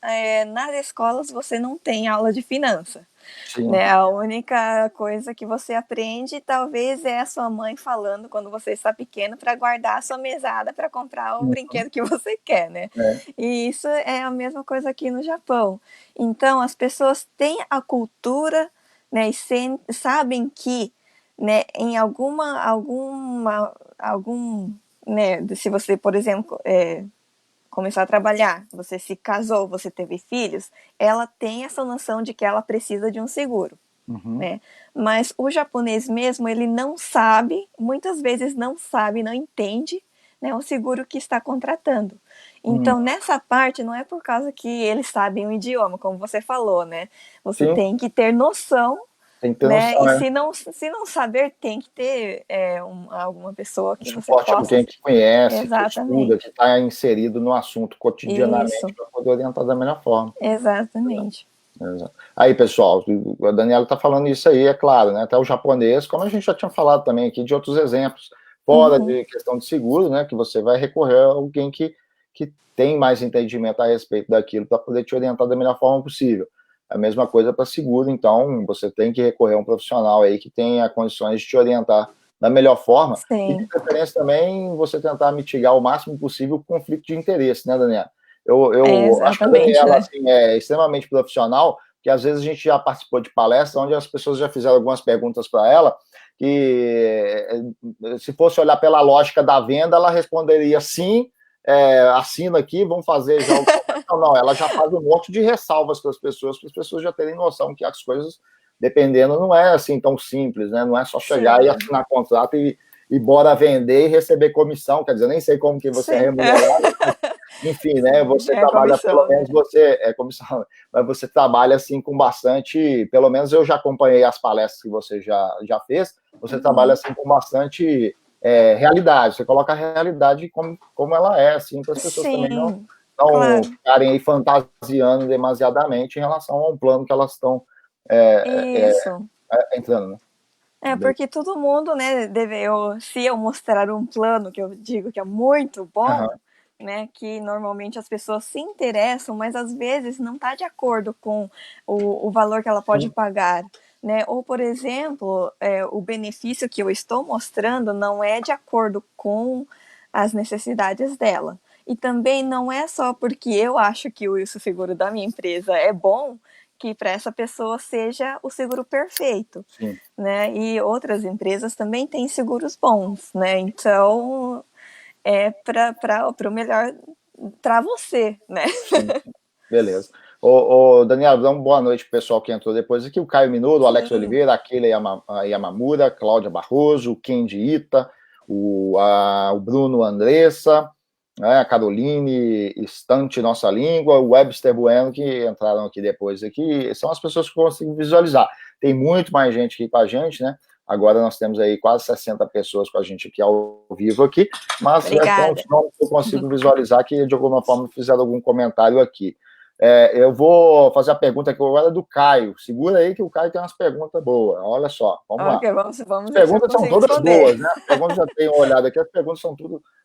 nas escolas você não tem aula de finança. Sim. Né? A única coisa que você aprende talvez é a sua mãe falando quando você está pequeno para guardar a sua mesada para comprar o Uhum. brinquedo que você quer, né? É. E isso é a mesma coisa aqui no Japão. Então as pessoas têm a cultura, né, e sabem que, né, em algum, né, se você, por exemplo, começar a trabalhar, você se casou, você teve filhos, ela tem essa noção de que ela precisa de um seguro. Uhum. Né? Mas o japonês mesmo, ele não sabe, muitas vezes não sabe, não entende, né, o seguro que está contratando. Uhum. Então, nessa parte, não é por causa que eles sabem o idioma, como você falou, né? Você Sim, tem que ter noção, tem que ter né? noção, E é. se não saber, tem que ter alguma pessoa Um que você suporte, possa. alguém que conhece, que estuda, que Exatamente. está inserido no assunto cotidianamente Isso, para poder orientar da melhor forma. exatamente. Exato. Aí, pessoal, a Daniela está falando isso aí, é claro, né? Até o japonês, como a gente já tinha falado também aqui, de outros exemplos, fora Uhum. de questão de seguro, né? Que você vai recorrer a alguém que tem mais entendimento a respeito daquilo para poder te orientar da melhor forma possível. A mesma coisa para seguro, então você tem que recorrer a um profissional aí que tenha condições de te orientar da melhor forma e, de Sim, preferência, também você tentar mitigar o máximo possível o conflito de interesse, né, Daniela? Eu acho que a exatamente, Daniela né? assim, é extremamente profissional, que às vezes a gente já participou de palestra onde as pessoas já fizeram algumas perguntas para ela, que se fosse olhar pela lógica da venda, ela responderia sim, assina aqui, vamos fazer já o... Não, ela já faz um monte de ressalvas para as pessoas já terem noção que as coisas, dependendo, não é assim tão simples, né? Não é só chegar e Sim, assinar contrato e bora vender e receber comissão, quer dizer, nem sei como que você é sim. remunerado, enfim, né? Sim, Você é trabalha, pelo comissão, né? menos você é comissão, mas você trabalha assim com bastante, pelo menos eu já acompanhei as palestras que você já fez, você trabalha Uhum. assim com bastante realidade, você coloca a realidade como ela é, assim, para as pessoas também Sim, não claro. ficarem aí fantasiando demasiadamente em relação a um plano que elas estão Isso. entrando, né? Porque todo mundo, né, se eu mostrar um plano que eu digo que é muito bom, Uhum. né, que normalmente as pessoas se interessam, mas às vezes não está de acordo com o valor que ela pode Sim. pagar, né? Ou, por exemplo, o benefício que eu estou mostrando não é de acordo com as necessidades dela. E também não é só porque eu acho que o seguro da minha empresa é bom que para essa pessoa seja o seguro perfeito, Sim. né? E outras empresas também têm seguros bons, né? Então é para o melhor para você, né? Sim, beleza. Ô, Daniel, dá uma boa noite pro pessoal que entrou depois aqui. O Caio Minuto, o Alex Sim, Oliveira, a Keila Yamamura, Cláudia Barroso, o Kendi Ita, o Bruno Andressa, né, a Caroline Estante Nossa Língua, o Webster Bueno, que entraram aqui depois aqui. São as pessoas que eu consigo visualizar. Tem muito mais gente aqui com a gente, né? Agora nós temos aí quase 60 pessoas com a gente aqui ao vivo aqui, mas são os nomes que eu consigo visualizar que de alguma forma fizeram algum comentário aqui. Eu vou fazer a pergunta aqui agora do Caio. Segura aí que o Caio tem umas perguntas boas. Olha só, vamos lá. Vamos as perguntas são todas responder. Boas, né? As perguntas já tenho olhado aqui, as perguntas são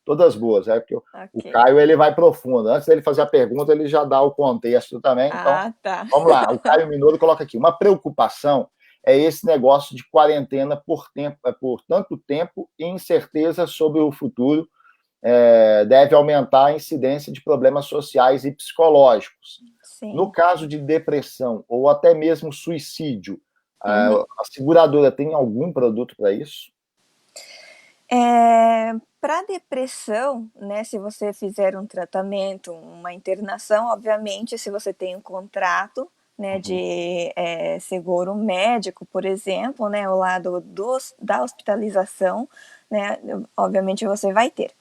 todas boas, porque o Caio ele vai profundo. Antes dele fazer a pergunta, ele já dá o contexto também. Então, vamos lá. O Caio Minoro coloca aqui: uma preocupação é esse negócio de quarentena por tanto tempo e incerteza sobre o futuro. Deve aumentar a incidência de problemas sociais e psicológicos. Sim. No caso de depressão ou até mesmo suicídio, a seguradora tem algum produto para isso? Para depressão, né, se você fizer um tratamento, uma internação, obviamente, se você tem um contrato, né, de seguro médico, por exemplo, né, o lado da hospitalização, né, obviamente você vai ter.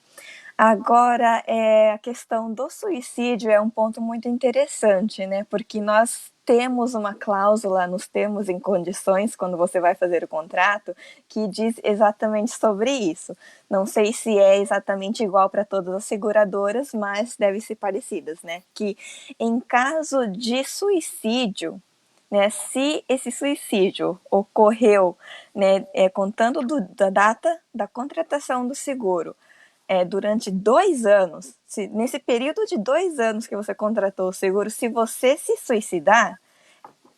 Agora, a questão do suicídio é um ponto muito interessante, né? Porque nós temos uma cláusula nos termos e condições, quando você vai fazer o contrato, que diz exatamente sobre isso. Não sei se é exatamente igual para todas as seguradoras, mas deve ser parecidas, né? Que em caso de suicídio, né, se esse suicídio ocorreu, né, contando da data da contratação do seguro, durante 2 anos, nesse período de 2 anos que você contratou o seguro, se você se suicidar,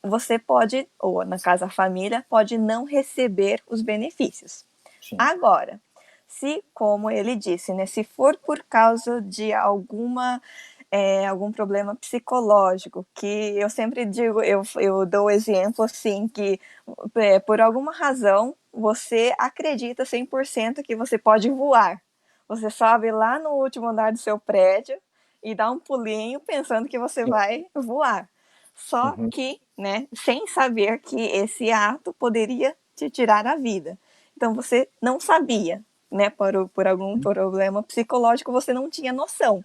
você pode, ou na casa a família, pode não receber os benefícios. Sim. Agora, se, como ele disse, né, se for por causa de algum problema psicológico, que eu sempre digo, eu dou exemplo assim, que por alguma razão você acredita 100% que você pode voar. Você sobe lá no último andar do seu prédio e dá um pulinho pensando que você vai voar. Só que, né, sem saber que esse ato poderia te tirar a vida. Então você não sabia, né, por algum problema psicológico, você não tinha noção.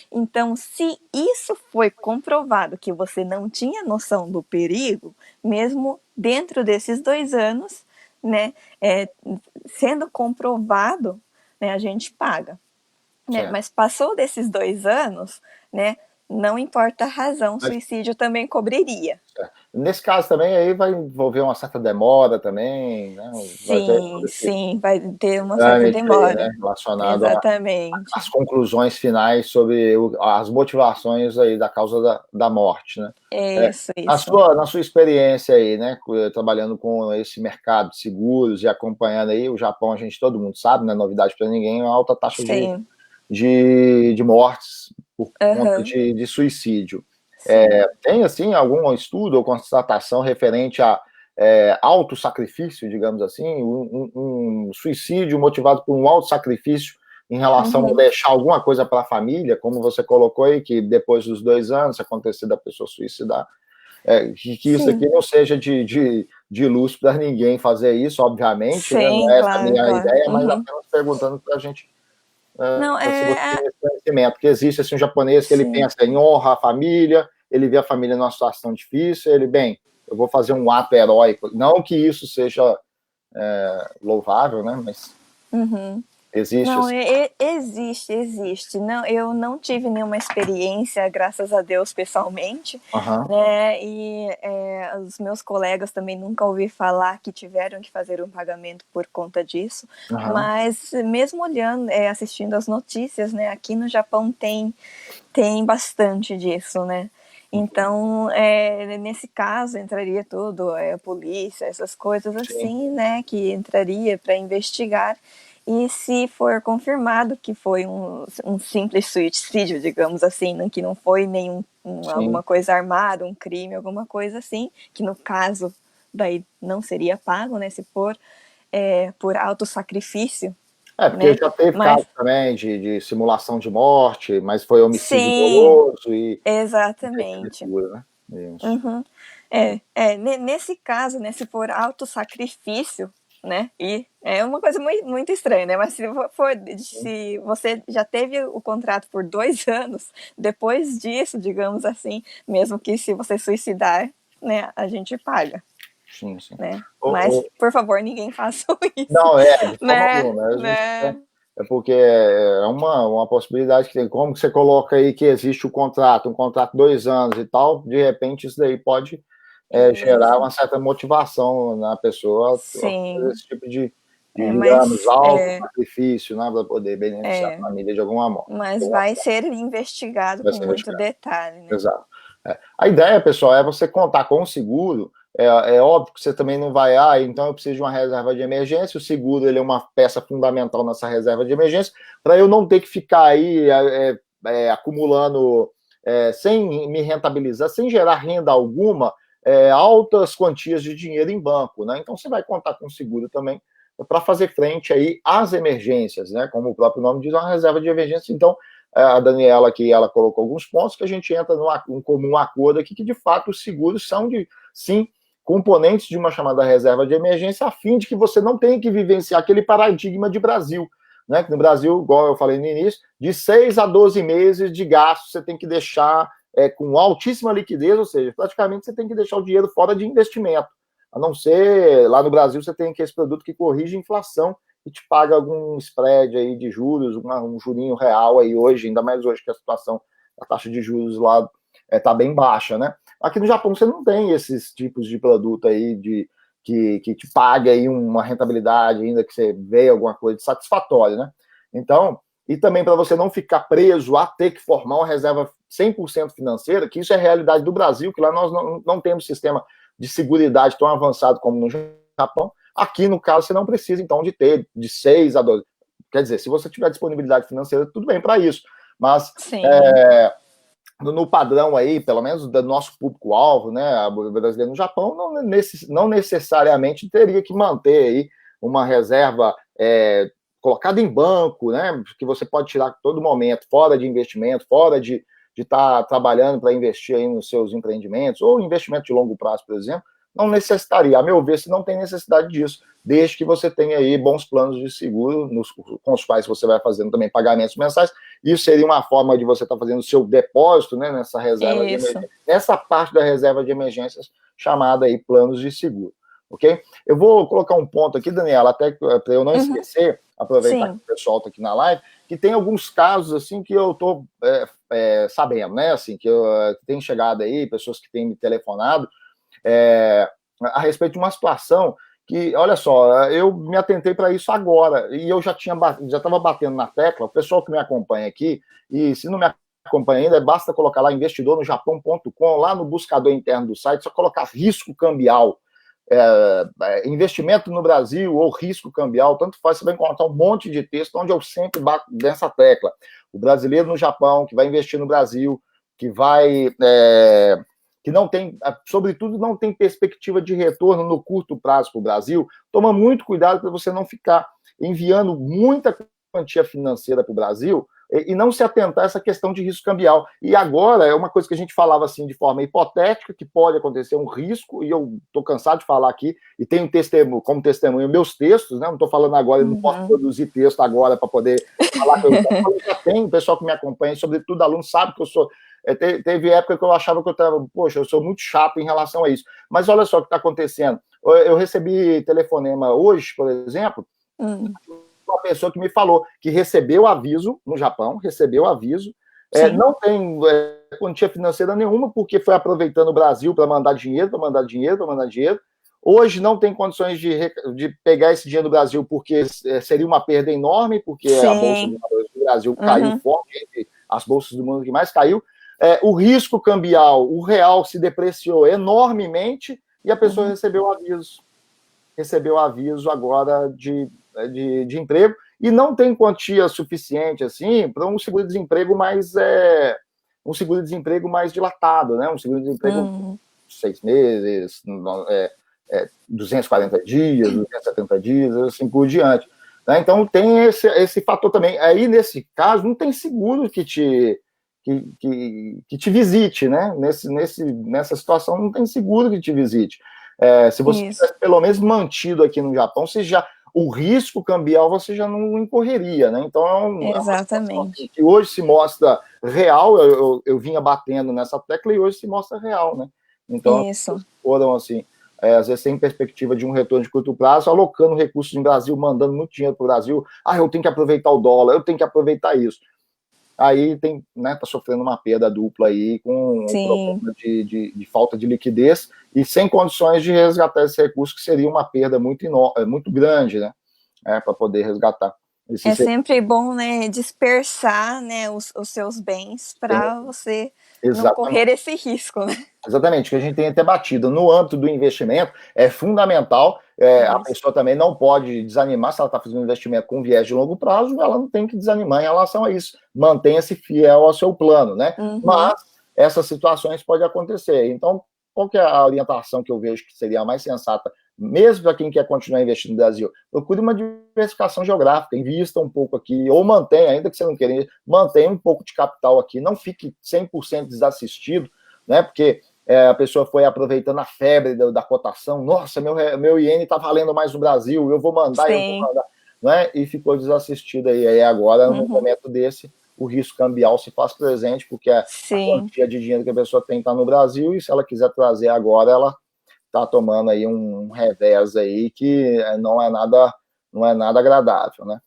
Então, se isso foi comprovado que você não tinha noção do perigo, mesmo dentro desses 2 anos, né, sendo comprovado, né, a gente paga. Né? Mas passou desses 2 anos, né, não importa a razão, suicídio também cobriria. Nesse caso também aí vai envolver uma certa demora também, né? Sim, vai ter uma certa demora. Aí, né, relacionado às conclusões finais sobre as motivações aí da causa da morte, né? Isso. Na sua experiência aí, né, trabalhando com esse mercado de seguros e acompanhando aí o Japão, todo mundo sabe, não é novidade para ninguém, uma alta taxa de mortes por conta de suicídio. Tem, assim, algum estudo ou constatação referente a autossacrifício, digamos assim, um suicídio motivado por um autossacrifício em relação a deixar alguma coisa para a família, como você colocou aí, que depois dos 2 anos acontecer da pessoa suicidar, que isso aqui não seja de luz para ninguém fazer isso, obviamente, né? Não é essa a minha ideia, mas apenas perguntando para a gente se você tem esse conhecimento, que existe assim, um japonês que ele pensa em honra a família, ele vê a família numa situação difícil, eu vou fazer um ato heróico. Não que isso seja louvável, né? Mas existe. Não, existe. Não, eu não tive nenhuma experiência, graças a Deus, pessoalmente. Né? E os meus colegas também nunca ouvi falar que tiveram que fazer um pagamento por conta disso. Mas mesmo olhando, assistindo as notícias, né? Aqui no Japão tem bastante disso, né? Então, nesse caso, entraria tudo, a polícia, essas coisas assim, né, que entraria para investigar. E se for confirmado que foi um simples suicídio, digamos assim, né, que não foi alguma coisa armada, um crime, alguma coisa assim, que no caso daí não seria pago, né, se for por autossacrifício. Porque já teve caso também de simulação de morte, mas foi homicídio doloso e... Exatamente. Né? Isso. Nesse caso, né, se for autossacrifício, né, e é uma coisa muito, muito estranha, né, mas se você já teve o contrato por 2 anos, depois disso, digamos assim, mesmo que se você suicidar, né, a gente paga. Sim, sim. Né? Mas, por favor, ninguém faça isso. Não, de forma né? alguma. Né? É porque é uma possibilidade que tem. Como que você coloca aí que existe o contrato, um contrato 2 anos e tal, de repente isso daí pode gerar uma certa motivação na pessoa a fazer esse tipo de digamos, auto-sacrifício, né, para poder beneficiar a família de alguma forma. Mas vai ser investigado com muito detalhe, né? Exato. A ideia, pessoal, é você contar com o seguro. É óbvio que você também não vai, então eu preciso de uma reserva de emergência. O seguro ele é uma peça fundamental nessa reserva de emergência, para eu não ter que ficar aí acumulando, sem me rentabilizar, sem gerar renda alguma, altas quantias de dinheiro em banco, né? Então você vai contar com o seguro também para fazer frente aí às emergências, né? Como o próprio nome diz, uma reserva de emergência. Então, a Daniela aqui, ela colocou alguns pontos que a gente entra num comum acordo aqui, que de fato os seguros são, sim, componentes de uma chamada reserva de emergência, a fim de que você não tenha que vivenciar aquele paradigma de Brasil, né? Que no Brasil, igual eu falei no início, de 6 a 12 meses de gasto você tem que deixar com altíssima liquidez, ou seja, praticamente você tem que deixar o dinheiro fora de investimento, a não ser, lá no Brasil você tem esse produto que corrige a inflação e te paga algum spread aí de juros, um jurinho real aí hoje, ainda mais hoje que a situação, a taxa de juros lá tá bem baixa, né? Aqui no Japão você não tem esses tipos de produto aí que te paga aí uma rentabilidade, ainda que você veja alguma coisa de satisfatória, né? Então, e também para você não ficar preso a ter que formar uma reserva 100% financeira, que isso é a realidade do Brasil, que lá nós não temos sistema de seguridade tão avançado como no Japão. Aqui, no caso, você não precisa, então, de ter de 6 a 12. Quer dizer, se você tiver disponibilidade financeira, tudo bem para isso. Mas no padrão aí, pelo menos do nosso público-alvo, né, o brasileiro no Japão, não necessariamente teria que manter aí uma reserva colocada em banco, né, que você pode tirar a todo momento, fora de investimento, fora de estar trabalhando para investir aí nos seus empreendimentos, ou investimento de longo prazo, por exemplo, não necessitaria. A meu ver, se não tem necessidade disso, desde que você tenha aí bons planos de seguro, com os quais você vai fazendo também pagamentos mensais. Isso seria uma forma de você estar fazendo o seu depósito, né, nessa reserva de emergência, nessa parte da reserva de emergências, chamada aí planos de seguro, ok? Eu vou colocar um ponto aqui, Daniela, até para eu não esquecer, aproveitar que o pessoal está aqui na live, que tem alguns casos, assim, que eu estou sabendo, né, assim, que tem chegado aí, pessoas que têm me telefonado, a respeito de uma situação que, olha só, eu me atentei para isso agora, e eu já estava batendo na tecla, o pessoal que me acompanha aqui, e se não me acompanha ainda, basta colocar lá investidornojapão.com, lá no buscador interno do site, só colocar risco cambial, investimento no Brasil ou risco cambial, tanto faz, você vai encontrar um monte de texto onde eu sempre bato nessa tecla. O brasileiro no Japão, que vai investir no Brasil, que vai... que não tem, sobretudo, não tem perspectiva de retorno no curto prazo para o Brasil, toma muito cuidado para você não ficar enviando muita quantia financeira para o Brasil e não se atentar a essa questão de risco cambial. E agora, é uma coisa que a gente falava assim de forma hipotética, que pode acontecer um risco, e eu estou cansado de falar aqui, e tenho como testemunho meus textos, né? Não estou falando agora, eu não posso produzir texto agora para poder falar que eu já tenho, o pessoal que me acompanha, sobretudo aluno, sabe que eu sou... Teve época que eu achava que eu sou muito chato em relação a isso. Mas olha só o que está acontecendo. Eu recebi telefonema hoje, por exemplo, uma pessoa que me falou que recebeu aviso no Japão, não tem quantia financeira nenhuma, porque foi aproveitando o Brasil para mandar dinheiro. Hoje não tem condições de pegar esse dinheiro do Brasil, porque seria uma perda enorme, porque a Bolsa de Valores do Brasil caiu forte, entre as bolsas do mundo que mais caiu. O risco cambial, o real se depreciou enormemente e a pessoa recebeu aviso agora de emprego e não tem quantia suficiente assim para um seguro-desemprego mais dilatado, né? Um seguro-desemprego 6 meses, 240 dias, 270 dias, assim por diante. Né? Então tem esse fator também. Aí nesse caso não tem seguro que te visite, né? Nessa situação não tem seguro que te visite. Se você tivesse pelo menos mantido aqui no Japão, o risco cambial você já não incorreria, né? Então exatamente. Que hoje se mostra real, eu vinha batendo nessa tecla e hoje se mostra real, né? Então foram assim às vezes sem perspectiva de um retorno de curto prazo, alocando recursos no Brasil, mandando muito dinheiro para o Brasil. Eu tenho que aproveitar o dólar, eu tenho que aproveitar isso. Aí tem, né, tá sofrendo uma perda dupla aí com um problema de falta de liquidez e sem condições de resgatar esse recurso, que seria uma perda muito grande, né, para poder resgatar. Sempre bom, né, dispersar, né, os seus bens para você não correr esse risco, né? Exatamente, que a gente tem até batido. No âmbito do investimento, é fundamental, a pessoa também não pode desanimar, se ela está fazendo um investimento com viés de longo prazo, ela não tem que desanimar em relação a isso. Mantenha-se fiel ao seu plano, né? Mas essas situações podem acontecer. Então, qual que é a orientação que eu vejo que seria a mais sensata, mesmo para quem quer continuar investindo no Brasil? Procure uma diversificação geográfica, invista um pouco aqui, ou mantenha, ainda que você não queira, mantenha um pouco de capital aqui, não fique 100% desassistido, né? Porque a pessoa foi aproveitando a febre da cotação. Nossa, meu iene está valendo mais no Brasil, eu vou mandar, né? E ficou desassistido aí. Aí agora, no momento desse, o risco cambial se faz presente, porque a quantia de dinheiro que a pessoa tem está no Brasil, e se ela quiser trazer agora, ela está tomando aí um revés aí que não é nada agradável, né?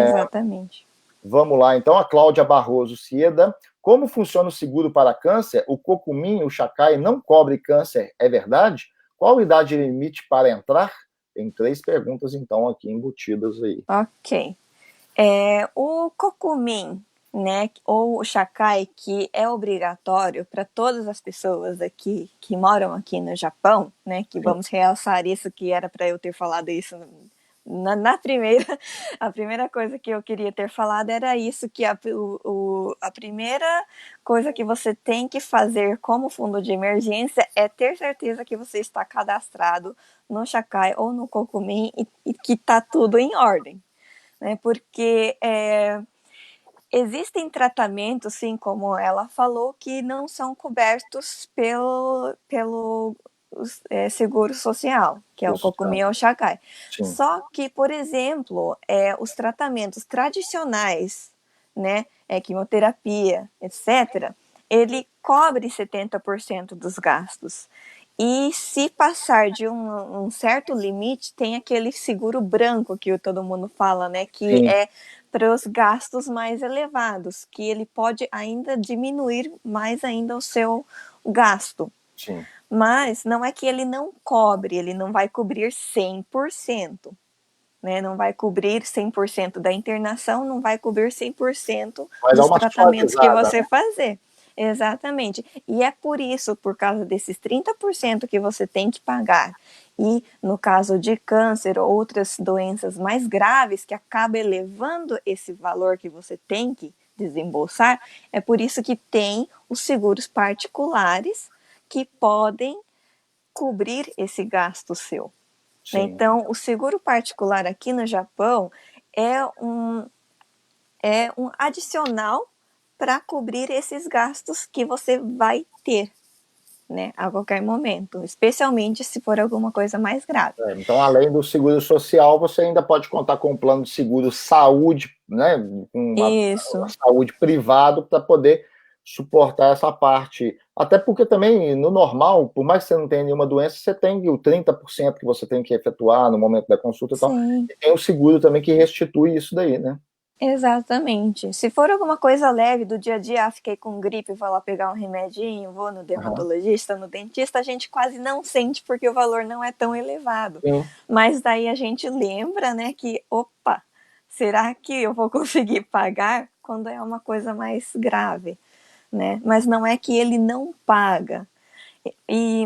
Exatamente. Vamos lá, então, a Cláudia Barroso Cieda. Como funciona o seguro para câncer? O Cocumin, o Chacai não cobre câncer, é verdade? Qual a idade limite para entrar? Tem 3 perguntas, então, aqui embutidas aí. Ok. O Cocumin, né, ou o Chacai, que é obrigatório para todas as pessoas aqui que moram aqui no Japão, né, que vamos realçar isso, que era para eu ter falado isso na primeira, a primeira coisa que eu queria ter falado era isso, que a primeira coisa que você tem que fazer como fundo de emergência é ter certeza que você está cadastrado no Chacai ou no Cocumin e que está tudo em ordem, né? Porque existem tratamentos, sim, como ela falou, que não são cobertos pelo seguro social, que é o Cocumin ou o Chacai. Só que, por exemplo, os tratamentos tradicionais, né, quimioterapia, etc., ele cobre 70% dos gastos. E se passar de um certo limite, tem aquele seguro branco que todo mundo fala, né, que é para os gastos mais elevados, que ele pode ainda diminuir mais ainda o seu gasto. Sim. Mas não é que ele não cobre, ele não vai cobrir 100%. Né? Não vai cobrir 100% da internação, não vai cobrir 100% dos tratamentos que você fazer. Exatamente. E é por isso, por causa desses 30% que você tem que pagar, e no caso de câncer ou outras doenças mais graves, que acaba elevando esse valor que você tem que desembolsar, é por isso que tem os seguros particulares que podem cobrir esse gasto seu. Sim. Então, o seguro particular aqui no Japão é um adicional para cobrir esses gastos que você vai ter, né, a qualquer momento, especialmente se for alguma coisa mais grave. Então, além do seguro social, você ainda pode contar com um plano de seguro saúde, né, com uma saúde privado, para poder suportar essa parte. Até porque também, no normal, por mais que você não tenha nenhuma doença, você tem o 30% que você tem que efetuar no momento da consulta e tal. E tem o seguro também que restitui isso daí, né? Exatamente. Se for alguma coisa leve do dia a dia, fiquei com gripe, vou lá pegar um remedinho, vou no dermatologista, no dentista, a gente quase não sente porque o valor não é tão elevado. Mas daí a gente lembra, né, que, opa, será que eu vou conseguir pagar quando é uma coisa mais grave, né? Mas não é que ele não paga.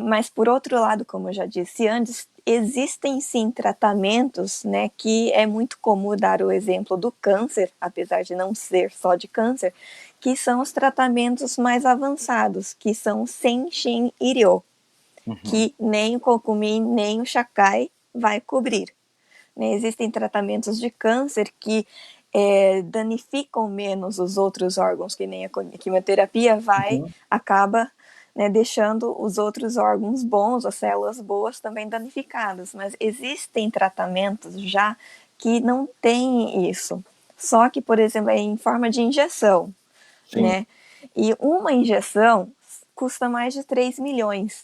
Mas por outro lado, como eu já disse antes, existem sim tratamentos, né, que é muito comum dar o exemplo do câncer, apesar de não ser só de câncer, que são os tratamentos mais avançados, que são o Senshin Iryo, que nem o Kokumin, nem o Shakai vai cobrir. Né? Existem tratamentos de câncer que danificam menos os outros órgãos, que nem a quimioterapia acaba, né, deixando os outros órgãos bons, as células boas também danificadas. Mas existem tratamentos já que não têm isso. Só que, por exemplo, é em forma de injeção. Né? E uma injeção custa mais de 3 milhões.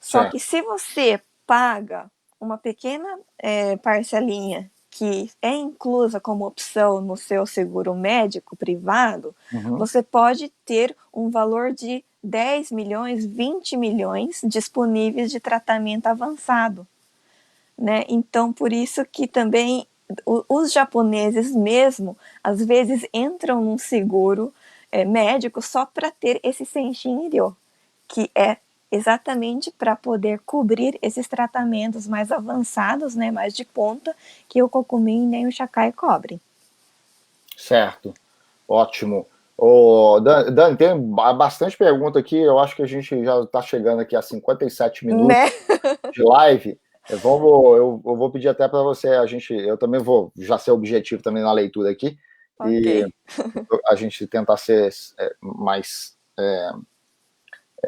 Só Certo. que se você paga uma pequena parcelinha que é inclusa como opção no seu seguro médico privado, você pode ter um valor de 10 milhões, 20 milhões disponíveis de tratamento avançado, né? Então, por isso que também os japoneses mesmo, às vezes, entram num seguro médico só para ter esse Senshin Iryo, que é exatamente para poder cobrir esses tratamentos mais avançados, né, mais de ponta, que o Kokumin nem o Shakai cobrem. Certo, ótimo. Dani, tem bastante pergunta aqui, eu acho que a gente já está chegando aqui a 57 minutos, né, de live. Eu vou pedir até para você, eu também vou já ser objetivo também na leitura aqui, okay. E a gente tentar ser mais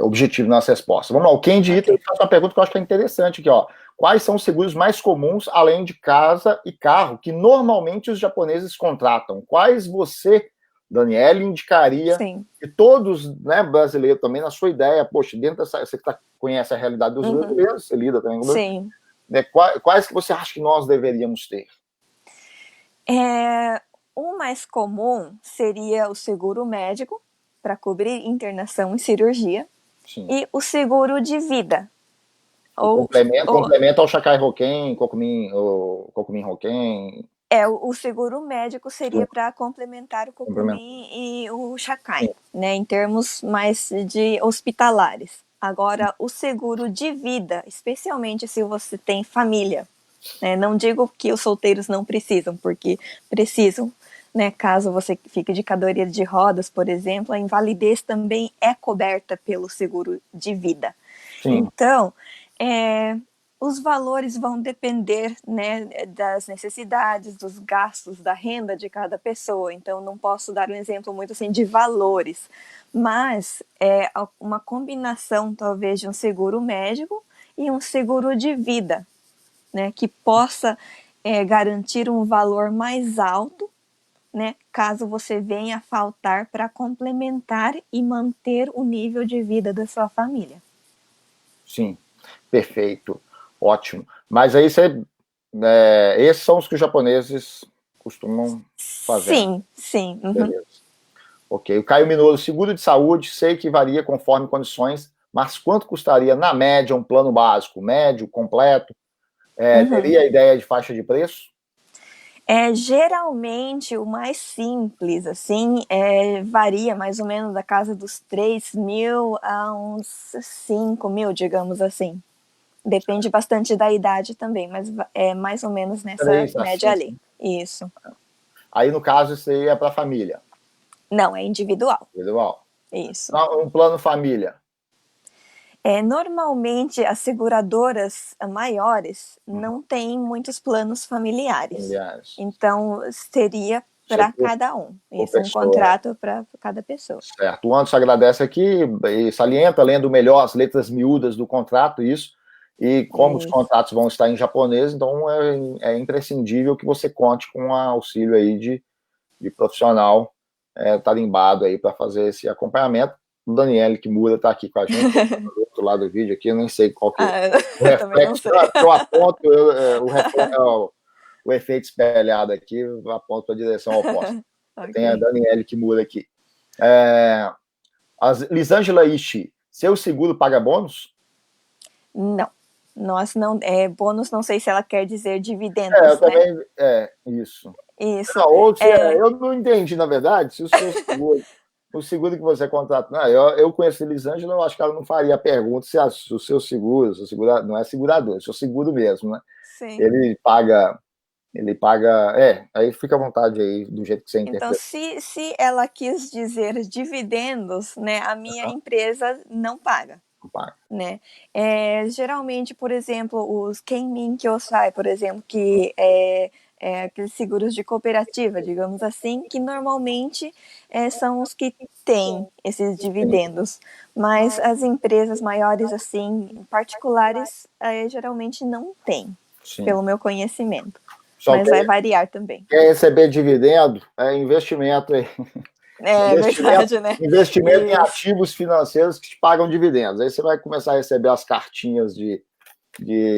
objetivo nas respostas. Vamos lá, o Kendi Ito faz uma pergunta que eu acho que é interessante aqui, ó. Quais são os seguros mais comuns, além de casa e carro, que normalmente os japoneses contratam? Quais você, Daniele, indicaria que todos, né, brasileiros também, na sua ideia, poxa, dentro dessa, você que conhece a realidade dos brasileiros, você lida também com brasileiros, né, quais que você acha que nós deveríamos ter? O mais comum seria o seguro médico, para cobrir internação e cirurgia. Sim. E o seguro de vida. Complementa ao Shakai Hoken, Kokumin Hoken. O seguro médico seria para complementar o Kokumin e o Shakai, né, em termos mais de hospitalares. Agora, o seguro de vida, especialmente se você tem família, né, não digo que os solteiros não precisam, porque precisam, né, caso você fique de cadeira de rodas, por exemplo, a invalidez também é coberta pelo seguro de vida. Sim. Então, os valores vão depender, né, das necessidades, dos gastos, da renda de cada pessoa. Então, não posso dar um exemplo muito assim de valores, mas é uma combinação, talvez, de um seguro médico e um seguro de vida, né, que possa garantir um valor mais alto, né, caso você venha a faltar, para complementar e manter o nível de vida da sua família. Sim, perfeito, ótimo. Mas aí esses são os que os japoneses costumam fazer. Sim, sim. Beleza. Ok, o Caio Minoro, seguro de saúde, sei que varia conforme condições, mas quanto custaria, na média, um plano básico? Médio, completo? Teria a ideia de faixa de preço? Geralmente, o mais simples, assim, varia mais ou menos da casa dos 3 mil a uns 5 mil, digamos assim. Depende bastante da idade também, mas é mais ou menos nessa média ali. Isso. Aí, no caso, isso aí é para família? Não, é individual. Individual. Isso. Um plano família? Normalmente, as seguradoras maiores não têm muitos planos familiares. Então, seria para cada um. Isso, um contrato para cada pessoa. Certo. O Anderson agradece aqui e salienta, lendo melhor as letras miúdas do contrato, isso. E como os contratos vão estar em japonês, então é imprescindível que você conte com o auxílio aí de profissional tarimbado aí para fazer esse acompanhamento. O Daniele Kimura está aqui com a gente, do outro lado do vídeo aqui, eu nem sei qual que é o reflexo, eu aponto, o efeito espelhado aqui, eu aponto para a direção oposta. Tem a Daniele Kimura aqui. Lisângela Ishii, seu seguro paga bônus? Não. Nós não, bônus, não sei se ela quer dizer dividendos, eu também, isso. Isso. Eu não entendi, na verdade, se o seu seguro, o seguro que você contrata, não, eu conheço a Lisângela, eu acho que ela não faria a pergunta se o seu seguro, não é segurador, é o seu seguro mesmo, né? Sim. Ele paga, aí fica à vontade aí, do jeito que você interpreta. Então, se ela quis dizer dividendos, né, a minha empresa não paga. Né? Geralmente, por exemplo, os Kenmin Kyosai, por exemplo, que aqueles seguros de cooperativa, digamos assim, que normalmente são os que têm esses dividendos, mas as empresas maiores, assim, particulares, geralmente não têm, pelo meu conhecimento. Mas vai variar também. Quer receber dividendo? É investimento aí. É Investimento, verdade, né? investimento em Isso. ativos financeiros que te pagam dividendos. Aí você vai começar a receber as cartinhas de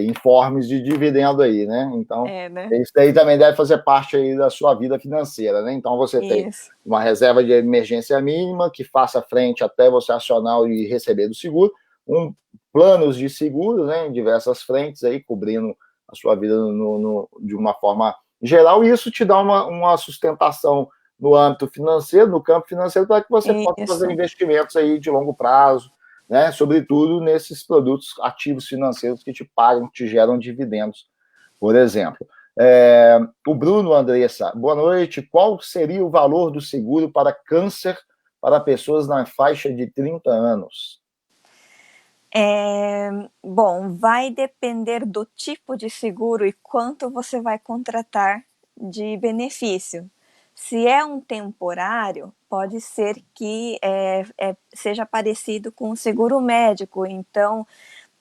informes de dividendo aí, né? Então, É, né? isso daí também deve fazer parte aí da sua vida financeira, né? Então, você tem Isso. uma reserva de emergência mínima que faça frente até você acionar e receber do seguro, planos de seguro, né, em diversas frentes aí, cobrindo a sua vida de uma forma geral, e isso te dá uma sustentação no âmbito financeiro, no campo financeiro, para que você possa fazer Isso. investimentos aí de longo prazo, né, sobretudo nesses produtos ativos financeiros que te pagam, te geram dividendos, por exemplo. O Bruno Andressa, boa noite. Qual seria o valor do seguro para câncer para pessoas na faixa de 30 anos? Bom, vai depender do tipo de seguro e quanto você vai contratar de benefício. Se é um temporário, pode ser que seja parecido com o seguro médico, então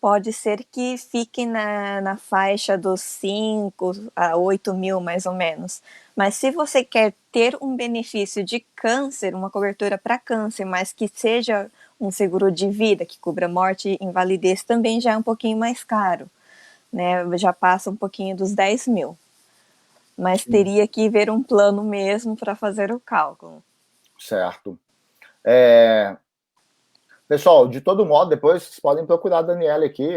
pode ser que fique na faixa dos 5 a 8 mil, mais ou menos. Mas se você quer ter um benefício de câncer, uma cobertura para câncer, mas que seja um seguro de vida, que cubra morte e invalidez, também já é um pouquinho mais caro, né? Já passa um pouquinho dos 10 mil. Mas teria que ver um plano mesmo para fazer o cálculo. Certo. Pessoal, de todo modo, depois vocês podem procurar a Daniela aqui.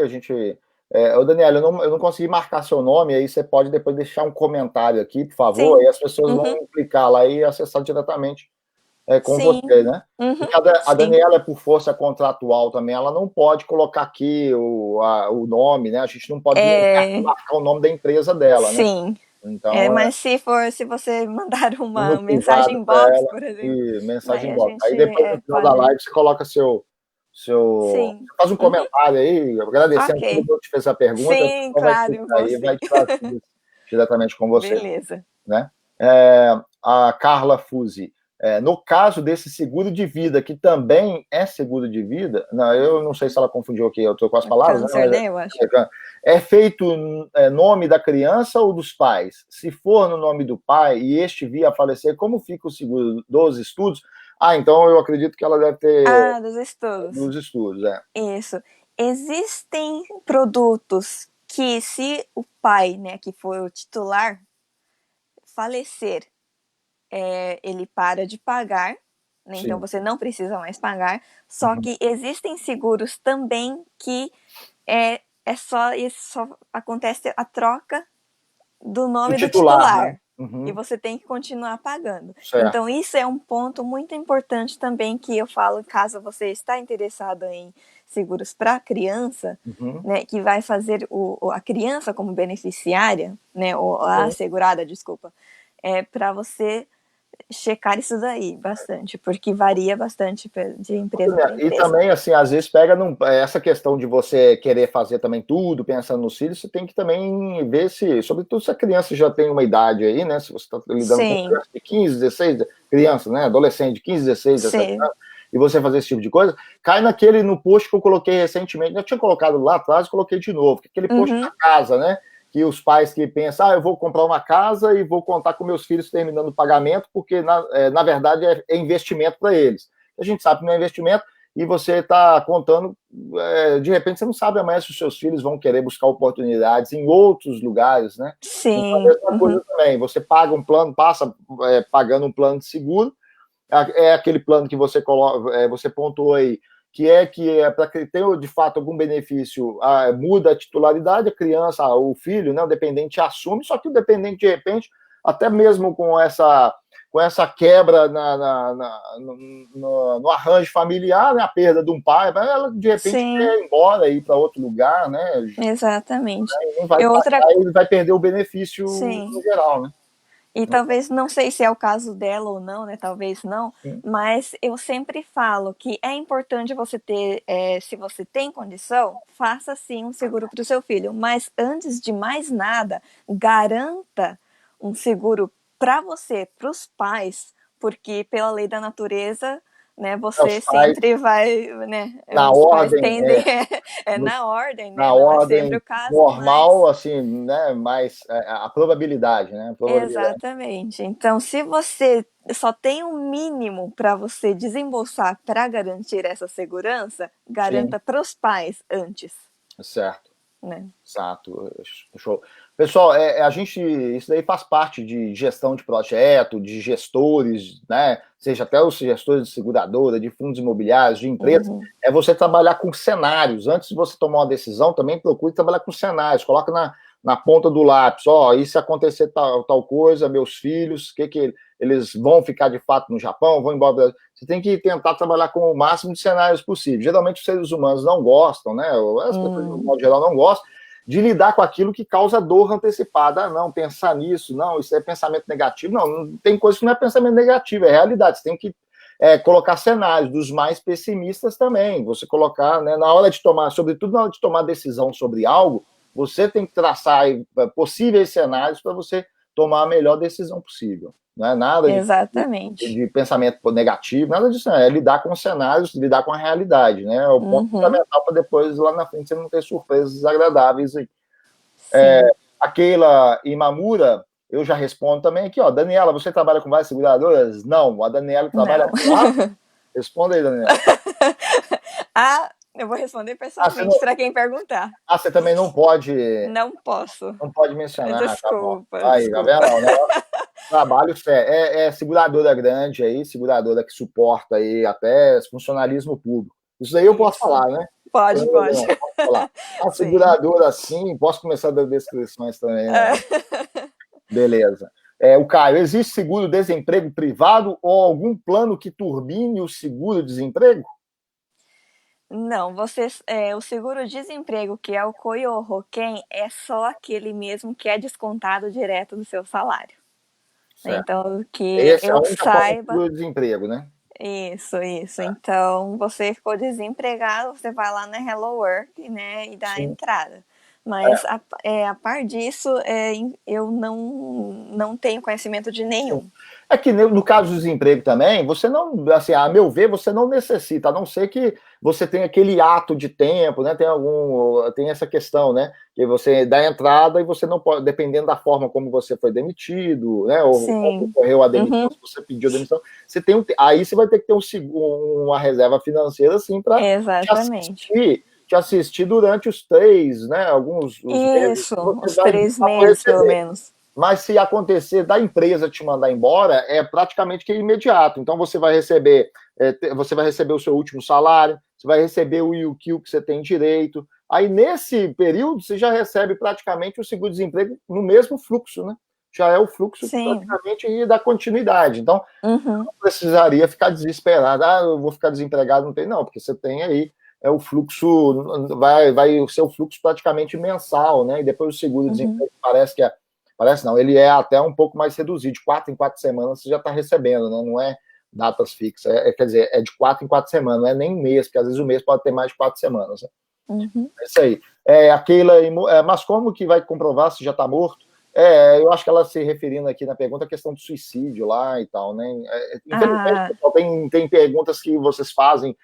Daniela, eu não consegui marcar seu nome, aí você pode depois deixar um comentário aqui, por favor, Sim. aí as pessoas Uhum. vão clicar lá e acessar diretamente com Sim. você, né? Uhum. Porque a Daniela, por força contratual também, ela não pode colocar aqui o nome, né? A gente não pode marcar o nome da empresa dela, né? Sim. Então, Mas se você mandar uma no mensagem privado para inbox, ela por exemplo, e daí mensagem a box. gente Aí depois no final da pode. live você coloca Sim. você faz um Uhum. comentário aí, agradecendo todo Ok. mundo que fez a pergunta, a Sim, pessoa vai claro, clicar aí e você. vai tirar tudo diretamente com você, Beleza. né? A Carla Fusi, no caso desse seguro de vida, que também é seguro de vida, não, eu não sei se ela confundiu aqui, eu estou com as palavras, né? Câncer, né, eu acho. É feito nome da criança ou dos pais? Se for no nome do pai e este vir a falecer, como fica o seguro dos estudos? Então eu acredito que ela deve ter Dos estudos. dos estudos, Isso. Existem produtos que, se o pai, né, que foi o titular, falecer, ele para de pagar, né? Então Sim. você não precisa mais pagar. Só que existem seguros também que só acontece a troca do Do nome do titular, né? titular. E Uhum. você tem que continuar pagando. Certo. Então, isso é um ponto muito importante também que eu falo, caso você está interessado em seguros para criança, Uhum. né, que vai fazer a criança como beneficiária, né, ou a assegurada, desculpa, para você checar isso daí bastante, porque varia bastante de empresa para E empresa. também, assim, às vezes pega essa questão de você querer fazer também tudo, pensando nos filhos, você tem que também ver se, sobretudo se a criança já tem uma idade aí, né? Se você está lidando com Sim, criança de 15, 16, criança, né? Adolescente de 15, 16, 17 sim. anos, e você fazer esse tipo de coisa, cai no post que eu coloquei recentemente, eu tinha colocado lá atrás e coloquei de novo, aquele post da casa, né? Que os pais que pensam, eu vou comprar uma casa e vou contar com meus filhos terminando o pagamento, porque, na verdade, é investimento para eles. A gente sabe que não é investimento, e você está contando, de repente você não sabe amanhã se os seus filhos vão querer buscar oportunidades em outros lugares, né? Então, a Sim. mesma coisa também, você paga um plano, passa pagando um plano de seguro, é aquele plano que você coloca, você pontuou aí, que é para que tenha de fato algum benefício, muda a titularidade, a criança, o filho, né, o dependente assume, só que o dependente, de repente, até mesmo com essa quebra no arranjo familiar, né, a perda de um pai, ela de repente Sim. quer ir embora, ir para outro lugar, né? Exatamente. Não vai Outra. pagar e vai perder o benefício Sim. em geral, né? E talvez, não sei se é o caso dela ou não, né? Talvez não, Sim. mas eu sempre falo que é importante você ter, se você tem condição, faça sim um seguro para o seu filho. Mas antes de mais nada, garanta um seguro para você, para os pais, porque pela lei da natureza, né? Os Você pais, sempre vai, né? na Os pais ordem, tendem na ordem, né? na Não é sempre ordem o caso, normal, mas assim, né? Mais a probabilidade, né? A probabilidade. exatamente. Então, se você só tem um mínimo para você desembolsar para garantir essa segurança, Sim, garanta para os pais antes, certo. né? Exato, show. Pessoal, a gente, isso daí faz parte de gestão de projeto, de gestores, né? Seja até os gestores de seguradora, de fundos imobiliários, de empresas, Uhum. é você trabalhar com cenários. Antes de você tomar uma decisão, também procure trabalhar com cenários. Coloca na ponta do lápis, ó, e se acontecer tal coisa, meus filhos, que eles vão ficar de fato no Japão, vão embora. Você tem que tentar trabalhar com o máximo de cenários possível. Geralmente os seres humanos não gostam, né? As pessoas, de modo geral, não gostam de lidar com aquilo que causa dor antecipada. Ah, não, pensar nisso, não, isso é pensamento negativo. Não, tem coisa que não é pensamento negativo, é realidade. Você tem que colocar cenários dos mais pessimistas também. Você colocar, né, na hora de tomar, sobretudo na hora de tomar decisão sobre algo, você tem que traçar possíveis cenários para você tomar a melhor decisão possível. Não é nada Exatamente. de pensamento negativo, nada disso, é lidar com cenários, lidar com a realidade, né? É o ponto fundamental para depois, lá na frente, você não ter surpresas desagradáveis aí. A Keila Imamura, eu já respondo também aqui, ó. Daniela, você trabalha com várias seguradoras? Não, a Daniela trabalha Não. com a... Responda aí, Daniela. Eu vou responder Você pessoalmente para quem perguntar. você também não pode, Não posso. mencionar, tá bom. Desculpa, Aí, tá vendo? desculpa. Não, trabalho sério. Seguradora grande aí, seguradora que suporta aí até funcionalismo público. Isso aí eu posso Isso. falar, né? Pode, pode. Não, posso falar. A Sim. seguradora, sim, posso começar a dar descrições também, né? É. Beleza. O Caio, existe seguro-desemprego privado ou algum plano que turbine o seguro-desemprego? Não, o seguro-desemprego, que é o Koyo-Hoken, é só aquele mesmo que é descontado direto do seu salário. Certo. Então, que Essa é a eu única forma de saiba. seguro-desemprego, né? Isso. Então, você ficou desempregado, você vai lá na Hello Work, né, e dá a Sim. entrada. Mas, a par disso, eu não tenho conhecimento de Sim. nenhum. É que no caso do desemprego também, você não, assim, a meu ver, você não necessita, a não ser que você tenha aquele ato de tempo, né? Tem essa questão, né? Que você dá entrada e você não pode, dependendo da forma como você foi demitido, né? Ou Sim. ocorreu a demissão, Uhum. se você pediu a demissão, aí você vai ter que ter uma reserva financeira assim para te Exatamente. assistir, te assistir durante os 3, né? Os meses Isso, que você os vai de 3 fato meses, pelo receber. menos. Mas se acontecer da empresa te mandar embora, é praticamente que imediato. Então você vai receber o seu último salário, você vai receber o IUQ que você tem direito. Aí nesse período você já recebe praticamente o seguro-desemprego no mesmo fluxo, né? Já é o fluxo Sim. praticamente da continuidade. Então Uhum. não precisaria ficar desesperado. Ah, eu vou ficar desempregado, não tem não, porque você tem aí o fluxo, vai o seu fluxo praticamente mensal, né? E depois o Uhum. seguro-desemprego parece não, ele é até um pouco mais reduzido, de 4 em 4 semanas você já está recebendo, né? Não é datas fixas, quer dizer, é de 4 em 4 semanas, não é nem um mês, porque às vezes o mês pode ter mais de 4 semanas. Né? Uhum. É isso aí. Mas como que vai comprovar se já está morto? Eu acho que ela se referindo aqui na pergunta à questão do suicídio lá e tal, né? Infelizmente, Ah, pessoal, tem perguntas que vocês fazem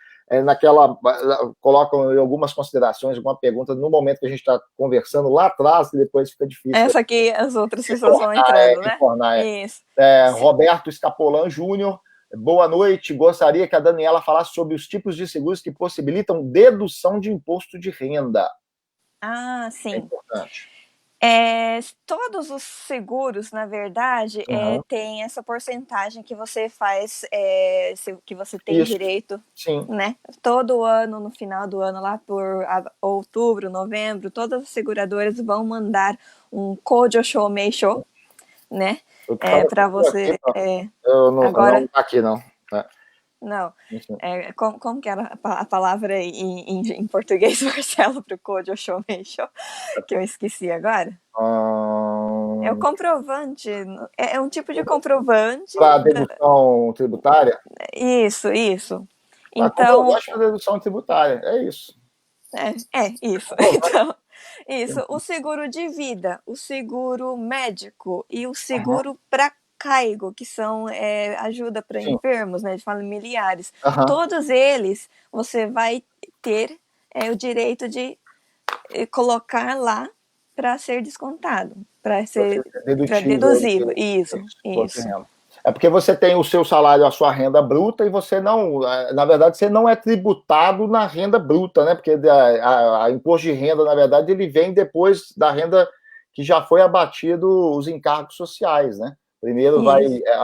colocam algumas considerações, alguma pergunta no momento que a gente está conversando lá atrás, e depois fica difícil essa aqui as outras pessoas vão retornar. entrando, né? Retornar. Isso. Roberto Escapolan Júnior, boa noite. Gostaria que a Daniela falasse sobre os tipos de seguros que possibilitam dedução de imposto de renda. Ah, É sim. importante. Todos os seguros, na verdade, Uhum. tem essa porcentagem que você faz, que você tem Isso, direito, sim. né? Todo ano, no final do ano, lá por outubro, novembro, todas as seguradoras vão mandar um Kojo Show Meisho, né? Eu tava Para você. aqui, eu não Agora, tá aqui, não. não. Enfim. Como que era a palavra em português, Marcelo, para o Kojo Show Meisho, que eu esqueci agora? É o comprovante, é um tipo de comprovante. Para dedução tributária? Isso. Então, Comprovante da dedução tributária, é isso. isso. Comprovante. Então, isso. O seguro de vida, o seguro médico e o seguro para CAIGO, que são ajuda para enfermos, né, de familiares. Todos eles você vai ter o direito de colocar lá para ser descontado, para ser deduzível. Isso. É porque você tem o seu salário, a sua renda bruta, e você não, na verdade, você não é tributado na renda bruta, né? Porque a imposto de renda, na verdade, ele vem depois da renda que já foi abatido os encargos sociais, né? Primeiro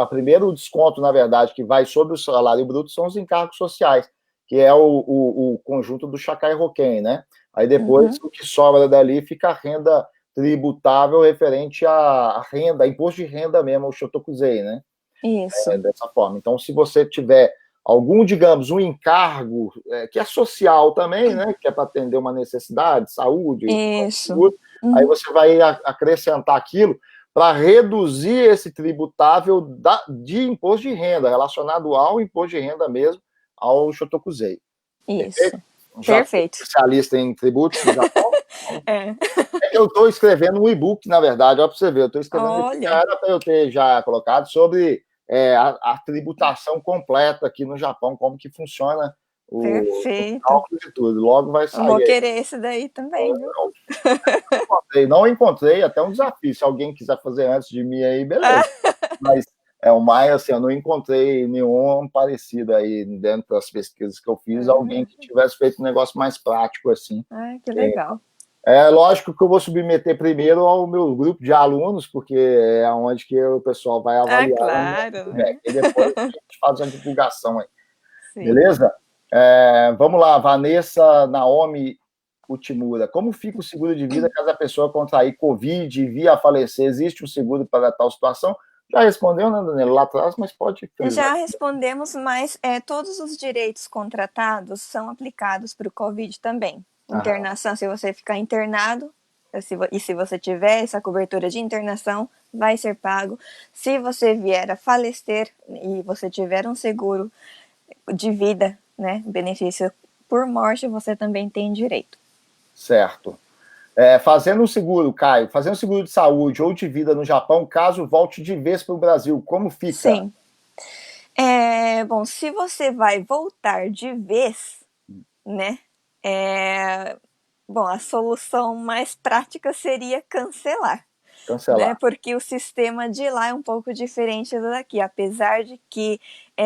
primeiro desconto, na verdade, que vai sobre o salário bruto são os encargos sociais, que é o conjunto do Chacai-Roquem, né? Aí depois o que sobra dali fica a renda tributável referente à renda, imposto de renda mesmo, o Shotokusei, né? Isso. Dessa forma. Então, se você tiver algum, digamos, um encargo que é social também, né? Que é para atender uma necessidade, saúde, isso. Aí você vai acrescentar aquilo para reduzir esse tributável de imposto de renda, relacionado ao imposto de renda mesmo, ao Shotokusei. Isso. Perfeito. Especialista em tributos do Japão. Eu estou escrevendo um e-book, na verdade, olha para você ver, eu estou escrevendo um e-book, era para eu ter já colocado sobre a tributação completa aqui no Japão, como que funciona o cálculo de tudo. Logo vai sair. Eu vou querer esse daí também, viu? Não encontrei, até um desafio. Se alguém quiser fazer antes de mim aí, beleza. Mas o Maia, assim, eu não encontrei nenhum parecido aí dentro das pesquisas que eu fiz, alguém que tivesse feito um negócio mais prático, assim. Que legal. É lógico que eu vou submeter primeiro ao meu grupo de alunos, porque é onde que o pessoal vai avaliar. Claro, né? E depois a gente faz a divulgação aí. Sim. Beleza? Vamos lá, Vanessa Naomi Utimura. Como fica o seguro de vida caso a pessoa contrair Covid e vir a falecer? Existe um seguro para tal situação? Já respondeu, né, Daniela, lá atrás, mas pode frisar. Já respondemos, mas todos os direitos contratados são aplicados para o Covid também. Internação, se você ficar internado, e se você tiver essa cobertura de internação, vai ser pago. Se você vier a falecer e você tiver um seguro de vida, né, benefício por morte, você também tem direito. Certo. Fazendo um seguro, Caio, fazendo um seguro de saúde ou de vida no Japão, caso volte de vez para o Brasil, como fica? Sim. Bom, se você vai voltar de vez, né, bom, a solução mais prática seria cancelar. Né, porque o sistema de lá é um pouco diferente do daqui, apesar de que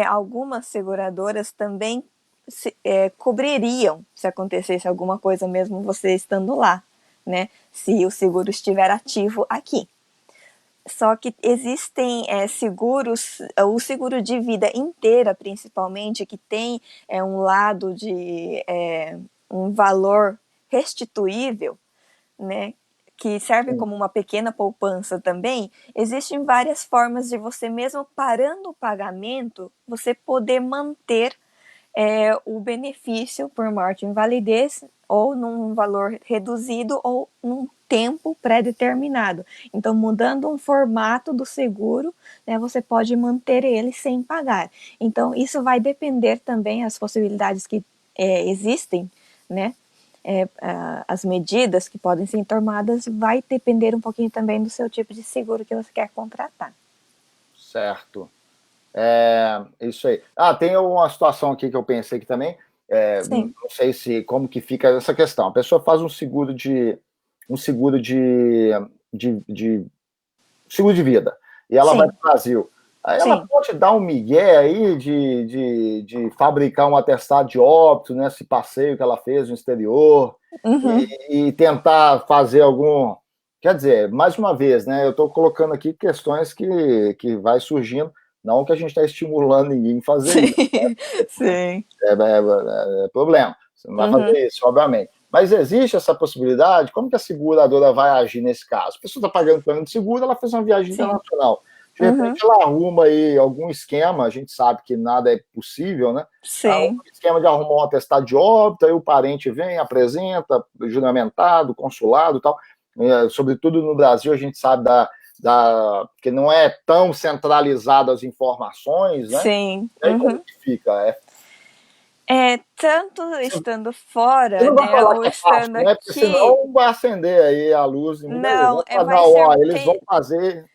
algumas seguradoras também cobririam se acontecesse alguma coisa mesmo você estando lá, né, se o seguro estiver ativo aqui. Só que existem seguros, o seguro de vida inteira principalmente, que tem um lado de um valor restituível, né, que serve como uma pequena poupança também. Existem várias formas de você, mesmo parando o pagamento, você poder manter o benefício por morte e invalidez, ou num valor reduzido, ou num tempo pré-determinado. Então, mudando um formato do seguro, né, você pode manter ele sem pagar. Então, isso vai depender também das possibilidades que existem, né? As medidas que podem ser tomadas vai depender um pouquinho também do seu tipo de seguro que você quer contratar. Certo. Isso aí. Tem uma situação aqui que eu pensei que também, não sei como que fica essa questão. A pessoa faz um seguro de seguro de vida, e ela vai para o Brasil. Aí ela pode dar um migué aí de fabricar um atestado de óbito nesse passeio que ela fez no exterior, e tentar fazer algum... Quer dizer, mais uma vez, né, eu estou colocando aqui questões que vai surgindo, não que a gente está estimulando ninguém a fazer isso. Sim. É problema, você não vai fazer isso, obviamente. Mas existe essa possibilidade? Como que a seguradora vai agir nesse caso? A pessoa está pagando plano de seguro, ela fez uma viagem internacional. De repente ela arruma aí algum esquema, a gente sabe que nada é possível, né? Sim. Um esquema de arrumar um atestado de óbito, aí o parente vem, apresenta, juramentado, consulado e tal. Sobretudo no Brasil, a gente sabe que não é tão centralizado as informações, né? Sim. E aí como que fica? Tanto estando fora, né, ou estando aqui... Porque senão vai acender aí a luz. Não, vai ser... Eles vão fazer...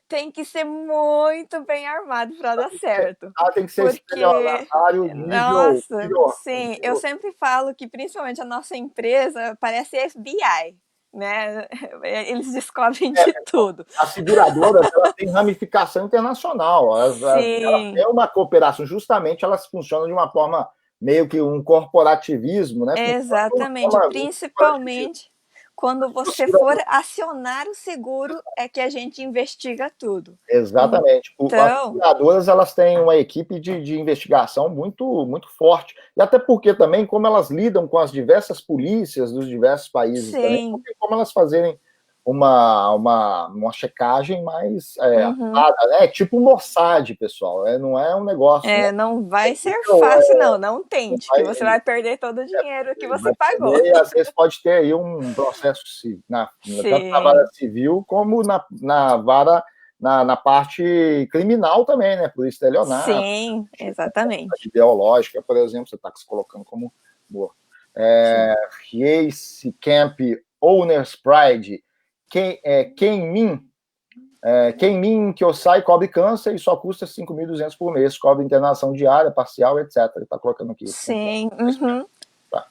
tem que ser muito bem armado para dar certo. Tem que ser Porque, estelionatário nossa, nível, sim, eu sempre falo que principalmente a nossa empresa parece FBI, né? Eles descobrem de tudo. as seguradoras, elas têm ramificação internacional, elas Sim, têm uma cooperação, justamente elas funcionam de uma forma meio que um corporativismo, né? Funciona de uma exatamente. forma um corporativismo. Principalmente quando Os você for seguradores- acionar o seguro, é que a gente investiga tudo. Exatamente. As Então, seguradoras, elas têm uma equipe de investigação muito forte. E até porque também, como elas lidam com as diversas polícias dos diversos países também, não sim, tem como elas fazerem uma checagem mais uhum. apurada, né? É tipo um Mossad, pessoal. Não é um negócio, né? Não vai ser Então, fácil, não. Não não tente, que vai, você vai perder todo o dinheiro que você vai pagou. perder, e às vezes pode ter aí um processo tanto na vara Sim, civil como na vara, na parte criminal também, né? Por estelionato, sim, exatamente. ideológica, por exemplo, você está se colocando como morto. Sim. Race Camp Owners Pride, Kenmin Kyosai cobre câncer e só custa 5.200 por mês, cobre internação diária, parcial, etc. Ele está colocando aqui. Sim, uhum. Tá.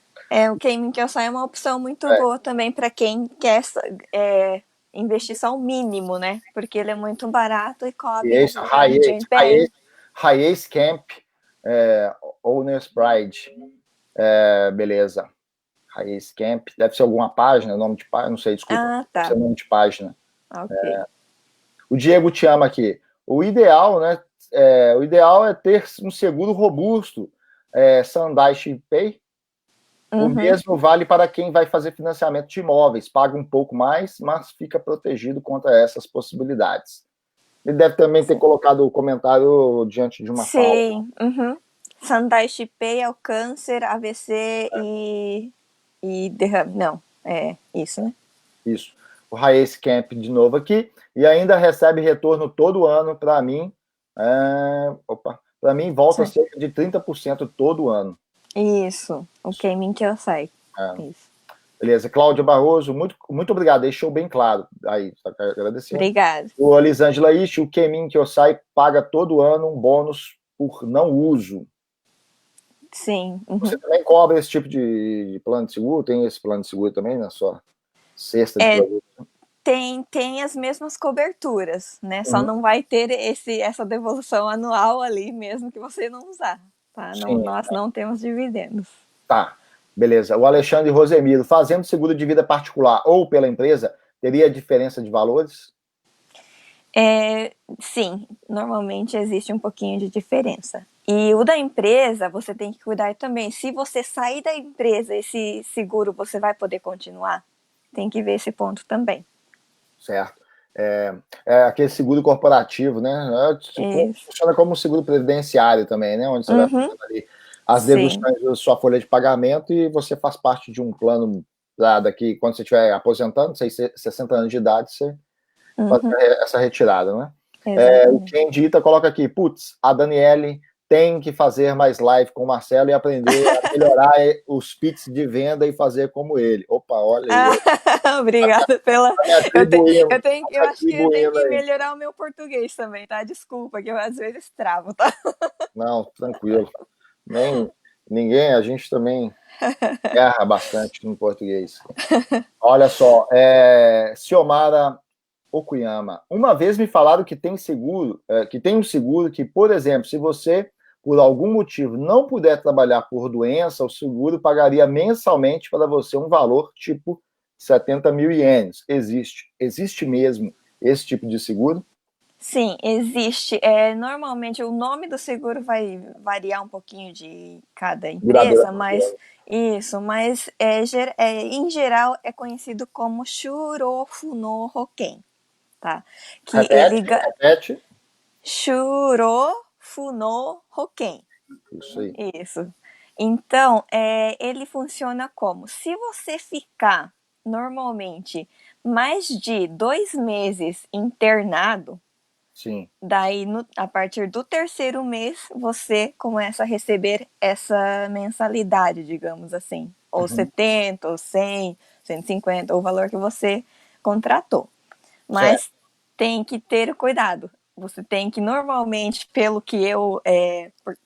O Gaming que eu saio é uma opção muito boa também para quem quer investir só o mínimo, né? Porque ele é muito barato e E cobre esse exatamente bem. Raiz Camp Owners Pride. Beleza. Raiz Camp. Deve ser alguma página, nome de página, não sei, desculpa. Ah, Deve ser tá. nome de página. Ok. O Diego te ama aqui. O ideal, né? O ideal é ter um seguro robusto. Sandai Pay. O Uhum. mesmo vale para quem vai fazer financiamento de imóveis. Paga um pouco mais, mas fica protegido contra essas possibilidades. Ele deve também ter colocado o comentário diante de uma fala. Sim. Uhum. Sandai Shipei é o câncer, AVC e derrame. Não, é isso, né? Isso. O Race Camp de novo aqui. E ainda recebe retorno todo ano para mim. Para mim, volta Sim. cerca de 30% todo ano. Isso. O Gaming que eu saio. É. Isso. Beleza. Cláudia Barroso, muito obrigado. Deixou bem claro. Aí, só quero agradecer. Obrigada. O Elisângela Ishi, o Kemin que eu saio paga todo ano um bônus por não uso. Sim. Você Uhum. também cobra esse tipo de plano de seguro? Tem esse plano de seguro também na sua cesta de produtos? Tem as mesmas coberturas, né? Só Uhum. não vai ter essa devolução anual ali mesmo que você não usar, tá? Não, Sim, nós não temos dividendos. tá. Beleza. O Alexandre Rosemiro, fazendo seguro de vida particular ou pela empresa, teria diferença de valores? Sim, normalmente existe um pouquinho de diferença. E o da empresa, você tem que cuidar também. Se você sair da empresa, esse seguro você vai poder continuar? Tem que ver esse ponto também. Certo. Aquele seguro corporativo, né? Isso. Funciona como um seguro previdenciário também, né? Onde você vai Uhum, fazendo ali as sim. deduções da sua folha de pagamento e você faz parte de um plano daqui, quando você estiver aposentando, 60 anos de idade, você faz Uhum, essa retirada, né? O exatamente. Ken Dita coloca aqui, putz, a Daniele tem que fazer mais live com o Marcelo e aprender a melhorar os pits de venda e fazer como ele. Opa, olha aí. Obrigada pela. Tá me atribuindo, Eu acho que eu tenho que aí. melhorar o meu português também, tá? Desculpa, que eu às vezes travo, tá? Não, tranquilo. Ninguém, a gente também erra bastante no português. Olha só, Ciomara Okuyama. Uma vez me falaram que tem seguro, que tem um seguro que, por exemplo, se você, por algum motivo, não puder trabalhar por doença, o seguro pagaria mensalmente para você um valor tipo 70 mil ienes. Existe mesmo esse tipo de seguro? Sim, existe. Normalmente o nome do seguro vai variar um pouquinho de cada Duradoura. empresa, mas isso, mas em geral é conhecido como Shurofuno Hoken, tá? Que ele Repete. Shurofuno Hoken. Isso aí. Isso. Então, ele funciona como? Se você ficar normalmente mais de 2 meses internado, Sim. daí a partir do terceiro mês você começa a receber essa mensalidade, digamos assim. Ou 70, ou 100, 150, ou o valor que você contratou. Certo. Mas tem que ter cuidado. Você tem que, normalmente, pelo que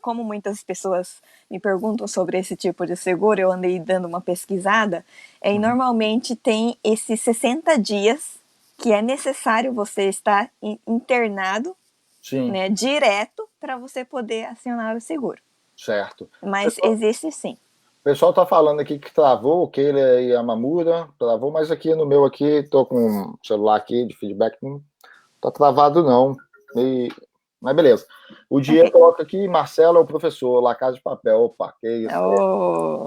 como muitas pessoas me perguntam sobre esse tipo de seguro, eu andei dando uma pesquisada, e normalmente tem esses 60 dias que é necessário você estar internado, Sim. né, direto, para você poder acionar o seguro. Certo. Mas existe sim. O pessoal está falando aqui que travou, o Keila e a Mamura travou, mas aqui no meu aqui, estou com o celular aqui de feedback, não está travado não. Mas beleza. O Diego coloca aqui, Marcelo é o professor, La Casa de Papel. Opa, que isso. Oh.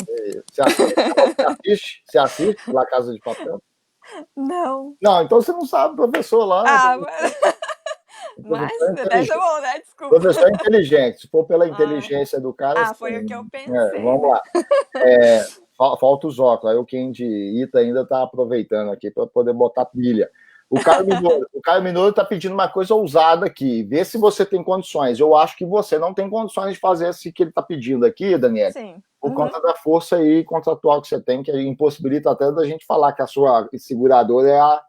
Você assiste La Casa de Papel? Não. Não, então você não sabe, professor lá. Mas dessa bom, né? Desculpa. Professor inteligente. Se for pela inteligência do cara... foi o que eu pensei. Vamos lá. Falta os óculos. Aí o Kendi Ita ainda está aproveitando aqui para poder botar pilha. O Caio Minoro está pedindo uma coisa ousada aqui. Vê se você tem condições. Eu acho que você não tem condições de fazer isso que ele está pedindo aqui, Daniel. Sim. Por conta da força aí contratual que você tem, que impossibilita até da gente falar que a sua seguradora é a...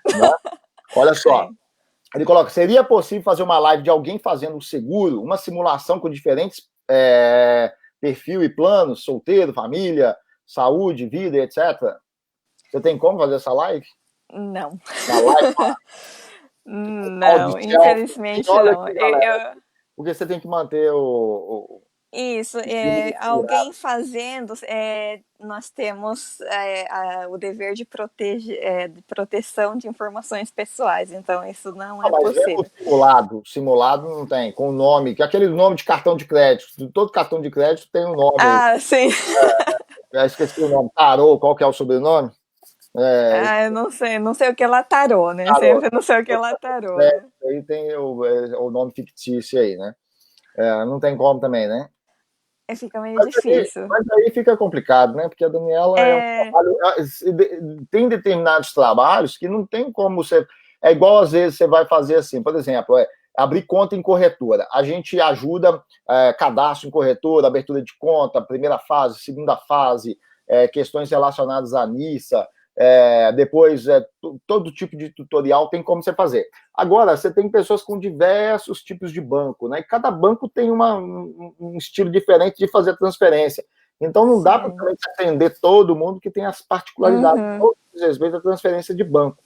Né? Olha só. Ele coloca, seria possível fazer uma live de alguém fazendo um seguro, uma simulação com diferentes perfil e planos, solteiro, família, saúde, vida, etc. Você tem como fazer essa live? Não. Uma live, não, infelizmente não. Aqui, porque você tem que manter Isso, alguém fazendo, nós temos o dever de proteção de informações pessoais, então isso não é possível. Mas simulado não tem, com o nome, que aquele nome de cartão de crédito, todo cartão de crédito tem um nome. Sim. Esqueci o nome, Tarô, qual que é o sobrenome? Eu não sei o que ela tarô, né? Tarô. Sempre não sei o que ela tarô. Né? Aí tem o nome fictício aí, né? Não tem como também, né? Fica meio difícil. Mas aí fica complicado, né? Porque a Daniela tem determinados trabalhos que não tem como você... É igual, às vezes, você vai fazer assim, por exemplo, abrir conta em corretora. A gente ajuda cadastro em corretora, abertura de conta, primeira fase, segunda fase, questões relacionadas à NISA, depois todo tipo de tutorial tem como você fazer. Agora, você tem pessoas com diversos tipos de banco, né? E cada banco tem um estilo diferente de fazer transferência. Então, não dá para atender todo mundo que tem as particularidades de respeito à transferência de banco.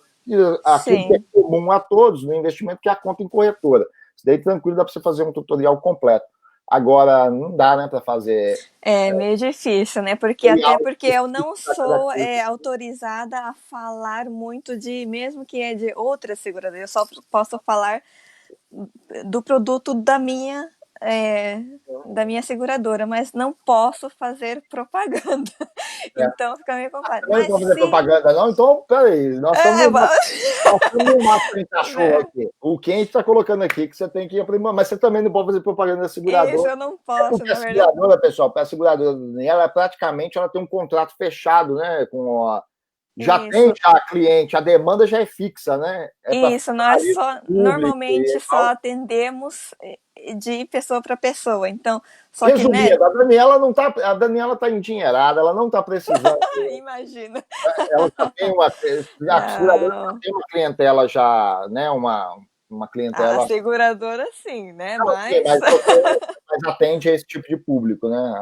Aquilo que é comum a todos no investimento, que é a conta em corretora. Isso daí, tranquilo, dá para você fazer um tutorial completo. Agora, não dá, né, para fazer... meio difícil, né? Porque eu não sou autorizada a falar muito mesmo que é de outra seguradora. Eu só posso falar do produto da minha seguradora, mas não posso fazer propaganda. Então fica meio complicado. Não pode fazer propaganda, não? Então, peraí, nós estamos no mato sem cachorro aqui. O Quente está colocando aqui que você tem que ir aprimorar, mas você também não pode fazer propaganda da seguradora. Isso, eu não posso, porque a seguradora, pessoal, a seguradora ela praticamente tem um contrato fechado, né, com a... tem a cliente, a demanda já é fixa, né? Isso, nós normalmente só atendemos de pessoa para pessoa, então... Resumindo, a Daniela tá endinheirada, ela não tá precisando... Imagina. Ela já tem uma clientela já, né, uma clientela... A seguradora sim, né? Mas atende a esse tipo de público, né?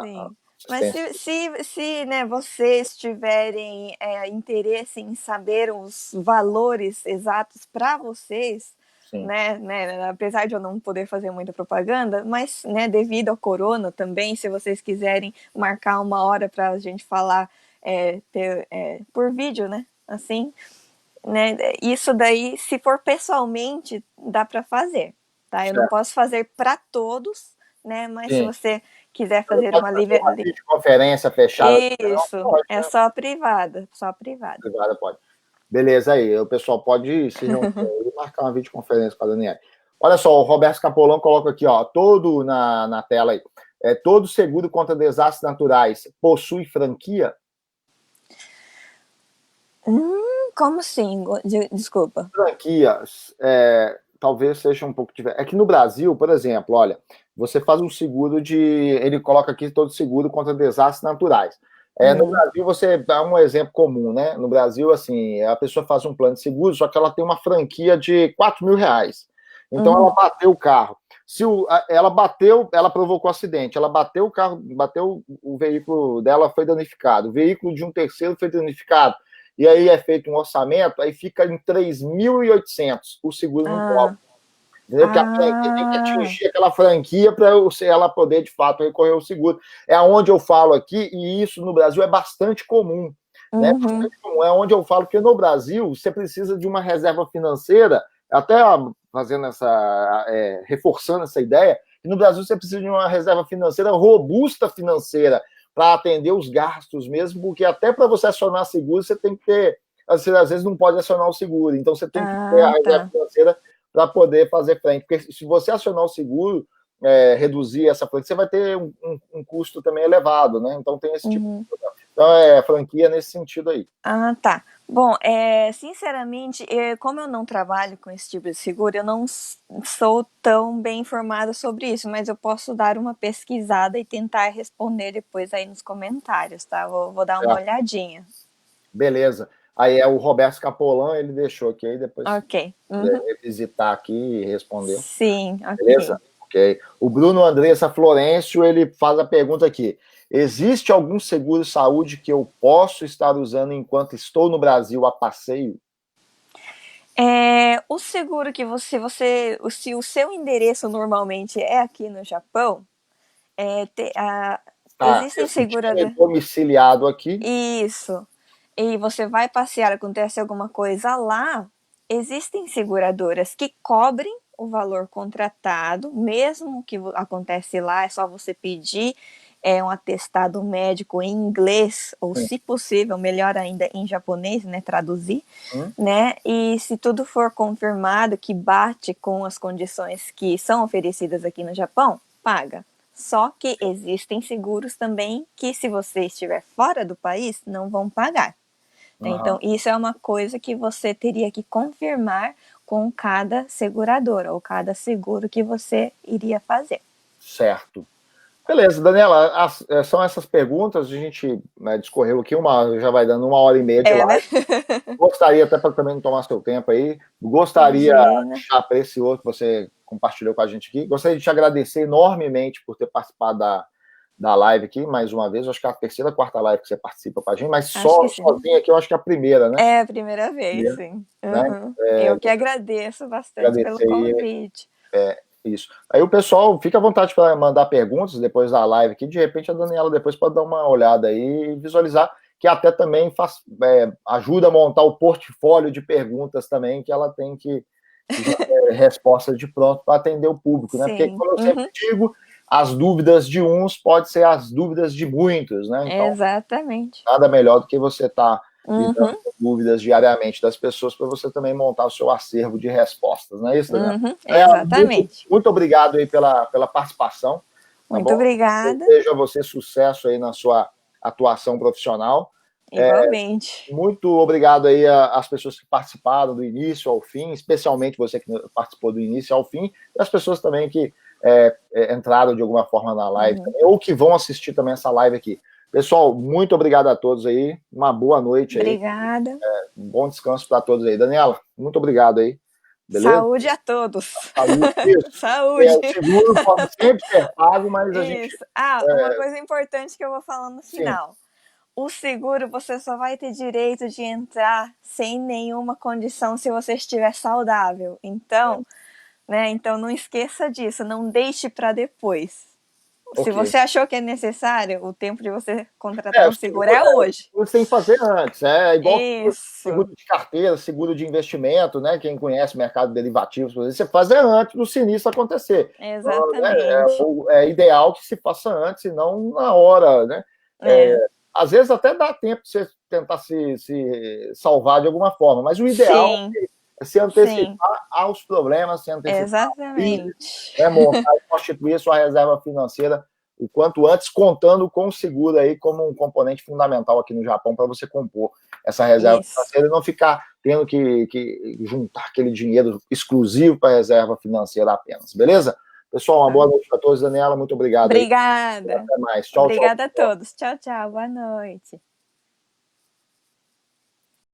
Sim. Mas se né, vocês tiverem interesse em saber os valores exatos para vocês, né, apesar de eu não poder fazer muita propaganda, mas né, devido ao corona também, se vocês quiserem marcar uma hora para a gente falar por vídeo, né, assim, né, isso daí, se for pessoalmente, dá para fazer, tá? Eu não posso fazer para todos, né, mas se você quiser fazer uma videoconferência fechada. Isso, é só privada, Privada pode. Beleza, aí o pessoal pode se reunir e marcar uma videoconferência com a Daniela. Olha só, o Roberto Capolão coloca aqui, ó, todo na tela aí. Todo seguro contra desastres naturais possui franquia? Como assim? Desculpa. Franquias, talvez seja um pouco diferente. É que no Brasil, por exemplo, olha, você faz um seguro ele coloca aqui todo seguro contra desastres naturais. No Brasil, você dá um exemplo comum, né? No Brasil, assim, a pessoa faz um plano de seguro, só que ela tem uma franquia de R$ 4.000. Então, ela bateu o carro. Ela bateu, ela provocou acidente, ela bateu o carro, bateu o veículo dela, foi danificado, o veículo de um terceiro foi danificado, e aí é feito um orçamento, aí fica em 3.800, o seguro não cobre. Entendeu? Porque a franquia tem que atingir aquela franquia para ela poder, de fato, recorrer ao seguro. É onde eu falo aqui, e isso no Brasil é bastante comum. Né? Bastante comum. É onde eu falo que no Brasil você precisa de uma reserva financeira, até fazendo reforçando essa ideia, que no Brasil você precisa de uma reserva financeira robusta financeira para atender os gastos mesmo, porque até para você acionar seguro, você tem que ter. Às vezes não pode acionar o seguro, então você tem que ter a reserva financeira para poder fazer frente. Porque se você acionar o seguro, reduzir essa franquia, você vai ter um custo também elevado, né? Então tem esse tipo de problema. Então, franquia nesse sentido aí. Ah, tá. Bom, sinceramente, como eu não trabalho com esse tipo de seguro, eu não sou tão bem informada sobre isso, mas eu posso dar uma pesquisada e tentar responder depois aí nos comentários, tá? Vou dar uma olhadinha. Beleza. Aí é o Roberto Capolan, ele deixou aqui, aí depois revisitar aqui e responder. Sim, ok. Beleza? Ok. O Bruno Andressa Florencio, ele faz a pergunta aqui. Existe algum seguro saúde que eu posso estar usando enquanto estou no Brasil a passeio? O seguro que se o seu endereço normalmente é aqui no Japão, existem seguradoras. Domiciliado aqui. Isso. E você vai passear, acontece alguma coisa lá, existem seguradoras que cobrem o valor contratado, mesmo que acontece lá, é só você pedir um atestado médico em inglês, ou se possível, melhor ainda, em japonês, né, traduzir, né, e se tudo for confirmado que bate com as condições que são oferecidas aqui no Japão, paga. Só que existem seguros também que, se você estiver fora do país, não vão pagar. Então, isso é uma coisa que você teria que confirmar com cada seguradora ou cada seguro que você iria fazer. Certo. Beleza, Daniela, são essas perguntas, a gente discorreu aqui, já vai dando 1h30 de live. Né? Gostaria, até para também não tomar seu tempo aí, gostaria, já apreciou que você compartilhou com a gente aqui, gostaria de te agradecer enormemente por ter participado da live aqui, mais uma vez, acho que é a terceira, quarta live que você participa com a gente, mas sozinha aqui, eu acho que é a primeira, né? É a primeira vez, sim. Né? Eu que agradeço bastante pelo convite. Isso. Aí o pessoal, fica à vontade para mandar perguntas depois da live aqui, de repente a Daniela depois pode dar uma olhada aí e visualizar, que até também ajuda a montar o portfólio de perguntas também, que ela tem que já ter resposta de pronto para atender o público, né? Porque, como eu sempre digo, as dúvidas de uns podem ser as dúvidas de muitos, né? Então, exatamente. Nada melhor do que você estar lidando com dúvidas diariamente das pessoas para você também montar o seu acervo de respostas, não é isso, Daniela? Exatamente. Muito obrigado aí pela participação. Tá muito obrigada. Desejo a você sucesso aí na sua atuação profissional. Igualmente. Muito obrigado aí às pessoas que participaram do início ao fim, especialmente você que participou do início ao fim, e as pessoas também que entraram de alguma forma na live, também, ou que vão assistir também essa live aqui. Pessoal, muito obrigado a todos aí, uma boa noite aí. Obrigada. Um bom descanso para todos aí. Daniela, muito obrigado aí. Beleza? Saúde a todos. Saúde. Isso. Saúde. O seguro pode sempre ser pago, mas a gente... uma coisa importante que eu vou falar no final. Sim. O seguro você só vai ter direito de entrar sem nenhuma condição se você estiver saudável. Então, então não esqueça disso, não deixe para depois. Se você achou que é necessário, o tempo de você contratar um seguro é hoje. Você tem que fazer antes. É igual seguro de carteira, seguro de investimento, né? Quem conhece o mercado de derivativos, você faz antes do sinistro acontecer. Exatamente. É ideal que se faça antes e não na hora, né? Às vezes até dá tempo de você tentar se salvar de alguma forma, mas o ideal é se antecipar aos problemas, se antecipar. Exatamente. Montar e constituir sua reserva financeira o quanto antes, contando com o seguro aí como um componente fundamental aqui no Japão para você compor essa reserva financeira e não ficar tendo que juntar aquele dinheiro exclusivo para a reserva financeira apenas, beleza? Pessoal, uma boa noite para todos. Daniela, muito obrigado aí. Obrigada. Até mais. Tchau, tchau. Obrigada a todos. Tchau, tchau. Boa noite.